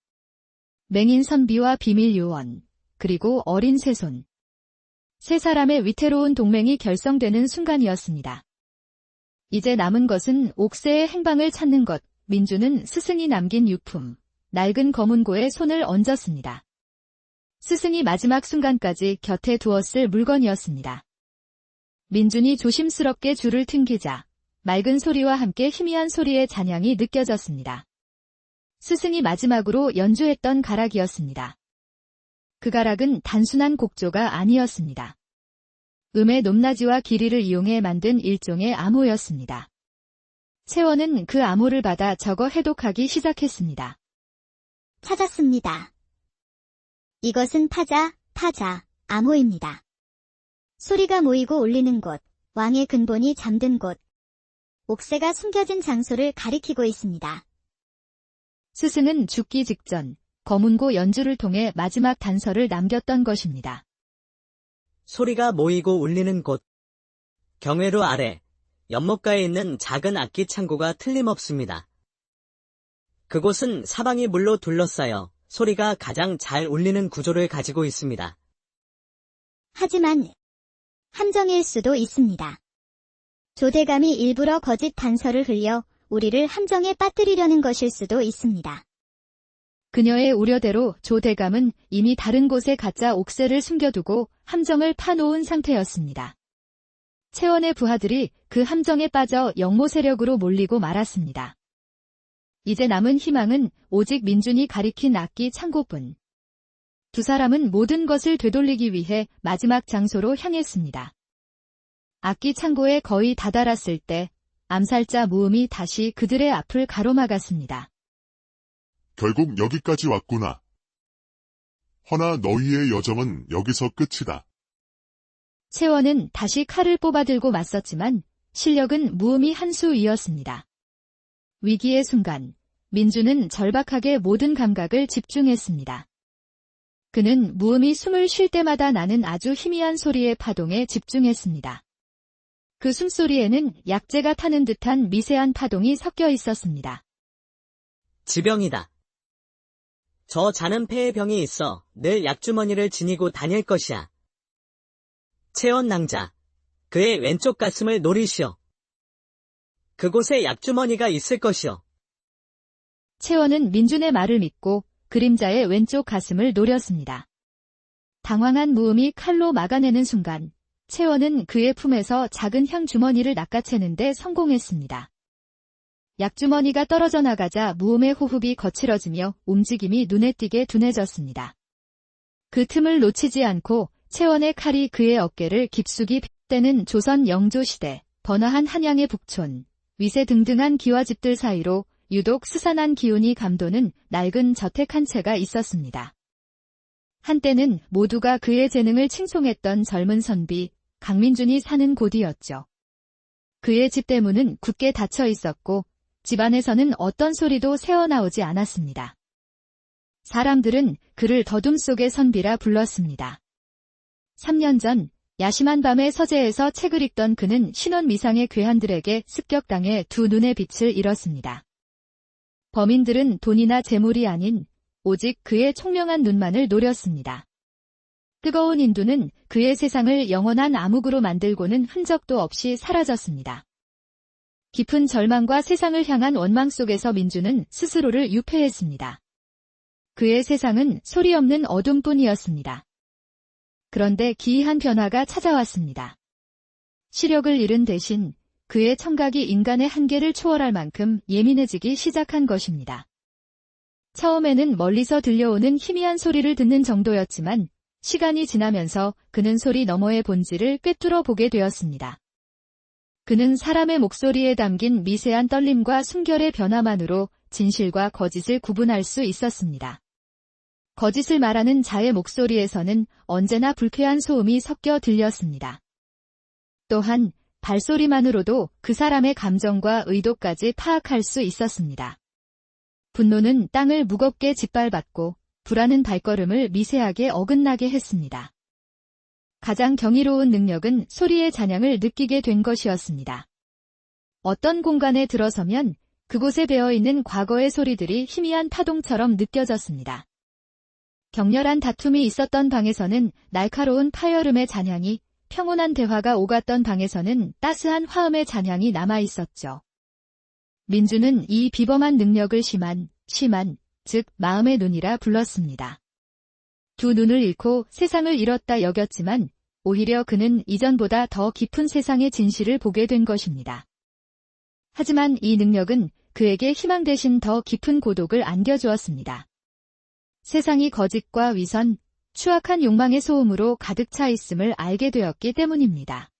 맹인 선비와 비밀 요원, 그리고 어린 새손. 세 사람의 위태로운 동맹이 결성되는 순간이었습니다. 이제 남은 것은 옥새의 행방을 찾는 것. 민준은 스승이 남긴 유품, 낡은 검은고에 손을 얹었습니다. 스승이 마지막 순간까지 곁에 두었을 물건이었습니다. 민준이 조심스럽게 줄을 튕기자 맑은 소리와 함께 희미한 소리의 잔향이 느껴졌습니다. 스승이 마지막으로 연주했던 가락이었습니다. 그 가락은 단순한 곡조가 아니었습니다. 음의 높낮이와 길이를 이용해 만든 일종의 암호였습니다. 채원은 그 암호를 받아 적어 해독하기 시작했습니다. 찾았습니다. 이것은 타자, 암호입니다. 소리가 모이고 울리는 곳, 왕의 근본이 잠든 곳, 옥새가 숨겨진 장소를 가리키고 있습니다. 스승은 죽기 직전 검은고 연주를 통해 마지막 단서를 남겼던 것입니다. 소리가 모이고 울리는 곳. 경회로 아래 연못가에 있는 작은 악기 창고가 틀림없습니다. 그곳은 사방이 물로 둘러싸여 소리가 가장 잘 울리는 구조를 가지고 있습니다. 하지만 함정일 수도 있습니다. 조대감이 일부러 거짓 단서를 흘려 우리를 함정에 빠뜨리려는 것일 수도 있습니다. 그녀의 우려대로 조 대감은 이미 다른 곳에 가짜 옥새를 숨겨두고 함정을 파놓은 상태였습니다. 채원의 부하들이 그 함정에 빠져 영모 세력으로 몰리고 말았습니다. 이제 남은 희망은 오직 민준이 가리킨 악기 창고뿐. 두 사람은 모든 것을 되돌리기 위해 마지막 장소로 향했습니다. 악기 창고에 거의 다다랐을 때 암살자 무음이 다시 그들의 앞을 가로막았습니다. 결국 여기까지 왔구나. 허나 너희의 여정은 여기서 끝이다. 채원은 다시 칼을 뽑아들고 맞섰지만 실력은 무음이 한 수 위였습니다. 위기의 순간, 민주는 절박하게 모든 감각을 집중했습니다. 그는 무음이 숨을 쉴 때마다 나는 아주 희미한 소리의 파동에 집중했습니다. 그 숨소리에는 약재가 타는 듯한 미세한 파동이 섞여 있었습니다. 지병이다. 저 자는 폐에 병이 있어 늘 약주머니를 지니고 다닐 것이야. 채원 낭자, 그의 왼쪽 가슴을 노리시오. 그곳에 약주머니가 있을 것이오. 채원은 민준의 말을 믿고 그림자의 왼쪽 가슴을 노렸습니다. 당황한 무음이 칼로 막아내는 순간 채원은 그의 품에서 작은 향 주머니를 낚아채는 데 성공했습니다. 약주머니가 떨어져 나가자 무음의 호흡이 거칠어지며 움직임이 눈에 띄게 둔해졌습니다. 그 틈을 놓치지 않고 채원의 칼이 그의 어깨를 깊숙이 때는 조선 영조시대 번화한 한양의 북촌, 위세 등등한 기와집들 사이로 유독 스산한 기운이 감도는 낡은 저택 한 채가 있었습니다. 한때는 모두가 그의 재능을 칭송했던 젊은 선비, 강민준이 사는 곳이었죠. 그의 집 대문은 굳게 닫혀 있었고 집안에서는 어떤 소리도 새어나오지 않았습니다. 사람들은 그를 더둠 속의 선비라 불렀습니다. 3년 전 야심한 밤에 서재에서 책을 읽던 그는 신원 미상의 괴한들에게 습격당해 두 눈의 빛을 잃었습니다. 범인들은 돈이나 재물이 아닌 오직 그의 총명한 눈만을 노렸습니다. 뜨거운 인두는 그의 세상을 영원한 암흑으로 만들고는 흔적도 없이 사라졌습니다. 깊은 절망과 세상을 향한 원망 속에서 민주는 스스로를 유폐했습니다. 그의 세상은 소리 없는 어둠뿐이었습니다. 그런데 기이한 변화가 찾아왔습니다. 시력을 잃은 대신 그의 청각이 인간의 한계를 초월할 만큼 예민해지기 시작한 것입니다. 처음에는 멀리서 들려오는 희미한 소리를 듣는 정도였지만 시간이 지나면서 그는 소리 너머의 본질을 꿰뚫어 보게 되었습니다. 그는 사람의 목소리에 담긴 미세한 떨림과 숨결의 변화만으로 진실과 거짓을 구분할 수 있었습니다. 거짓을 말하는 자의 목소리에서는 언제나 불쾌한 소음이 섞여 들렸습니다. 또한 발소리만으로도 그 사람의 감정과 의도까지 파악할 수 있었습니다. 분노는 땅을 무겁게 짓밟았고 불안은 발걸음을 미세하게 어긋나게 했습니다. 가장 경이로운 능력은 소리의 잔향을 느끼게 된 것이었습니다. 어떤 공간에 들어서면 그곳에 배어있는 과거의 소리들이 희미한 파동처럼 느껴졌습니다. 격렬한 다툼이 있었던 방에서는 날카로운 파열음의 잔향이, 평온한 대화가 오갔던 방에서는 따스한 화음의 잔향이 남아있었죠. 민주는 이 비범한 능력을 심한, 즉 마음의 눈이라 불렀습니다. 두 눈을 잃고 세상을 잃었다 여겼지만 오히려 그는 이전보다 더 깊은 세상의 진실을 보게 된 것입니다. 하지만 이 능력은 그에게 희망 대신 더 깊은 고독을 안겨주었습니다. 세상이 거짓과 위선, 추악한 욕망의 소음으로 가득 차 있음을 알게 되었기 때문입니다.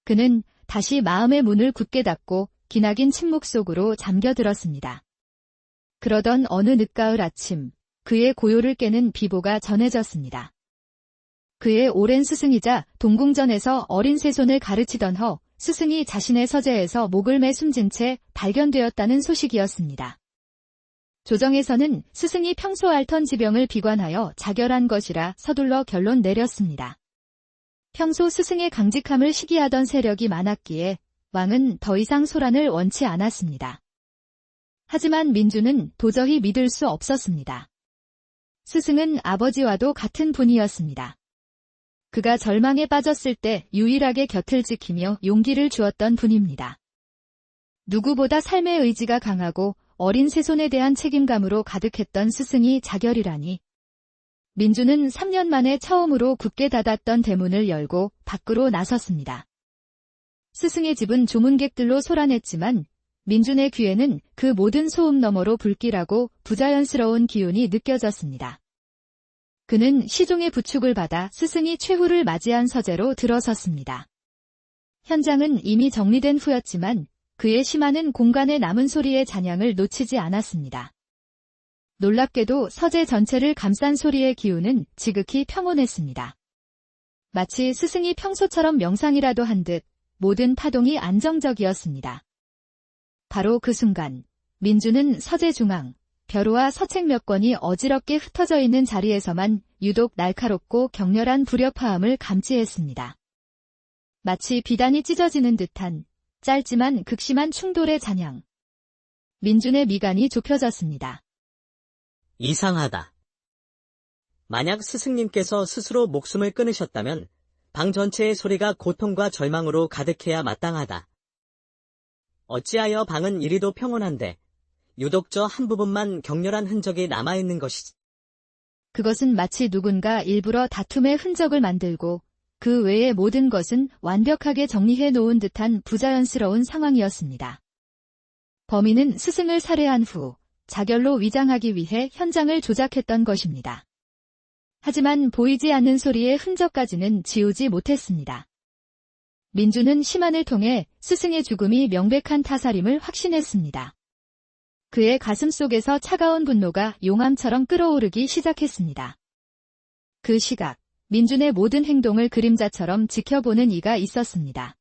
그는 다시 마음의 문을 굳게 닫고 기나긴 침묵 속으로 잠겨들었습니다. 그러던 어느 늦가을 아침, 그의 고요를 깨는 비보가 전해졌습니다. 그의 오랜 스승이자 동궁전에서 어린 새손을 가르치던 스승이 자신의 서재에서 목을 매 숨진 채 발견되었다는 소식이었습니다. 조정에서는 스승이 평소 앓던 지병을 비관하여 자결한 것이라 서둘러 결론 내렸습니다. 평소 스승의 강직함을 시기하던 세력이 많았기에 왕은 더 이상 소란을 원치 않았습니다. 하지만 민주는 도저히 믿을 수 없었습니다. 스승은 아버지와도 같은 분이었습니다. 그가 절망에 빠졌을 때 유일하게 곁을 지키며 용기를 주었던 분입니다. 누구보다 삶의 의지가 강하고 어린 세손에 대한 책임감으로 가득했던 스승이 자결이라니. 민주는 3년 만에 처음으로 굳게 닫았던 대문을 열고 밖으로 나섰습니다. 스승의 집은 조문객들로 소란했지만 민준의 귀에는 그 모든 소음 너머로 불길하고 부자연스러운 기운이 느껴졌습니다. 그는 시종의 부축을 받아 스승이 최후를 맞이한 서재로 들어섰습니다. 현장은 이미 정리된 후였지만 그의 심화는 공간에 남은 소리의 잔향을 놓치지 않았습니다. 놀랍게도 서재 전체를 감싼 소리의 기운은 지극히 평온했습니다. 마치 스승이 평소처럼 명상이라도 한 듯 모든 파동이 안정적이었습니다. 바로 그 순간 민주는 서재 중앙, 벼루와 서책 몇 권이 어지럽게 흩어져 있는 자리에서만 유독 날카롭고 격렬한 불협화음을 감지했습니다. 마치 비단이 찢어지는 듯한 짧지만 극심한 충돌의 잔향. 민준의 미간이 좁혀졌습니다. 이상하다. 만약 스승님께서 스스로 목숨을 끊으셨다면 방 전체의 소리가 고통과 절망으로 가득해야 마땅하다. 어찌하여 방은 이리도 평온한데 유독 저 한 부분만 격렬한 흔적이 남아있는 것이지. 그것은 마치 누군가 일부러 다툼의 흔적을 만들고 그 외의 모든 것은 완벽하게 정리해 놓은 듯한 부자연스러운 상황이었습니다. 범인은 스승을 살해한 후 자결로 위장하기 위해 현장을 조작했던 것입니다. 하지만 보이지 않는 소리의 흔적까지는 지우지 못했습니다. 민주는 심한을 통해 스승의 죽음이 명백한 타살임을 확신했습니다. 그의 가슴 속에서 차가운 분노가 용암처럼 끓어오르기 시작했습니다. 그 시각, 민준의 모든 행동을 그림자처럼 지켜보는 이가 있었습니다.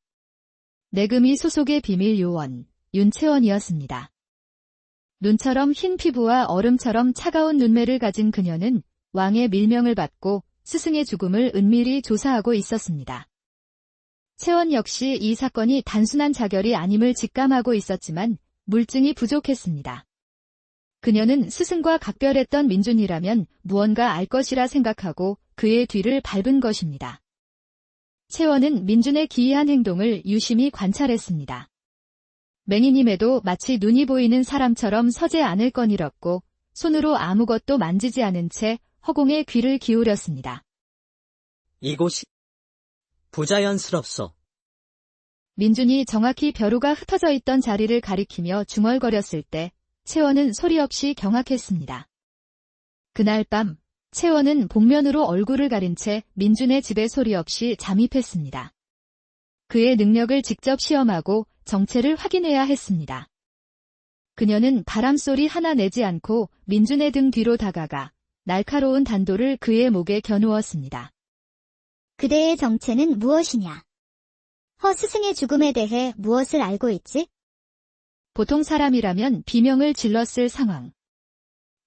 내금이 소속의 비밀 요원, 윤채원이었습니다. 눈처럼 흰 피부와 얼음처럼 차가운 눈매를 가진 그녀는 왕의 밀명을 받고 스승의 죽음을 은밀히 조사하고 있었습니다. 채원 역시 이 사건이 단순한 자결이 아님을 직감하고 있었지만 물증이 부족했습니다. 그녀는 스승과 각별했던 민준이라면 무언가 알 것이라 생각하고 그의 뒤를 밟은 것입니다. 채원은 민준의 기이한 행동을 유심히 관찰했습니다. 맹인임에도 마치 눈이 보이는 사람처럼 서재 안을 거닐었고 손으로 아무것도 만지지 않은 채 허공에 귀를 기울였습니다. 이곳이 부자연스럽소. 민준이 정확히 벼루가 흩어져 있던 자리를 가리키며 중얼거렸을 때 채원은 소리 없이 경악했습니다. 그날 밤 채원은 복면으로 얼굴을 가린 채 민준의 집에 소리 없이 잠입했습니다. 그의 능력을 직접 시험하고 정체를 확인해야 했습니다. 그녀는 바람소리 하나 내지 않고 민준의 등 뒤로 다가가 날카로운 단도를 그의 목에 겨누었습니다. 그대의 정체는 무엇이냐? 허 스승의 죽음에 대해 무엇을 알고 있지? 보통 사람이라면 비명을 질렀을 상황.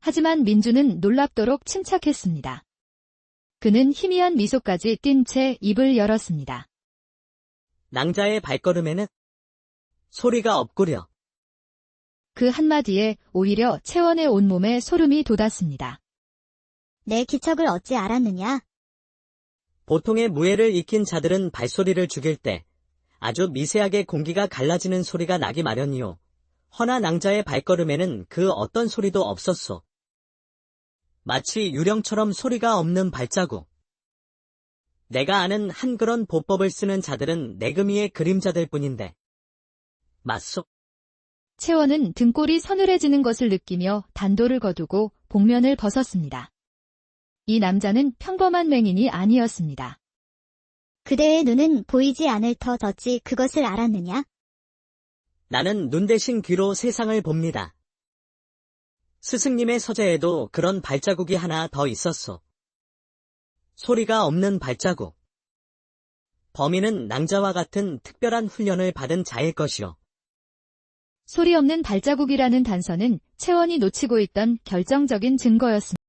하지만 민주는 놀랍도록 침착했습니다. 그는 희미한 미소까지 띈 채 입을 열었습니다. 낭자의 발걸음에는 소리가 없구려. 그 한마디에 오히려 채원의 온몸에 소름이 돋았습니다. 내 기척을 어찌 알았느냐? 보통의 무예를 익힌 자들은 발소리를 죽일 때 아주 미세하게 공기가 갈라지는 소리가 나기 마련이요. 허나 낭자의 발걸음에는 그 어떤 소리도 없었소. 마치 유령처럼 소리가 없는 발자국. 내가 아는 한 그런 보법을 쓰는 자들은 내금이의 그림자들 뿐인데. 맞소? 채원은 등골이 서늘해지는 것을 느끼며 단도를 거두고 복면을 벗었습니다. 이 남자는 평범한 맹인이 아니었습니다. 그대의 눈은 보이지 않을 터 어찌 그것을 알았느냐? 나는 눈 대신 귀로 세상을 봅니다. 스승님의 서재에도 그런 발자국이 하나 더 있었소. 소리가 없는 발자국. 범인은 낭자와 같은 특별한 훈련을 받은 자일 것이요. 소리 없는 발자국이라는 단서는 채원이 놓치고 있던 결정적인 증거였습니다.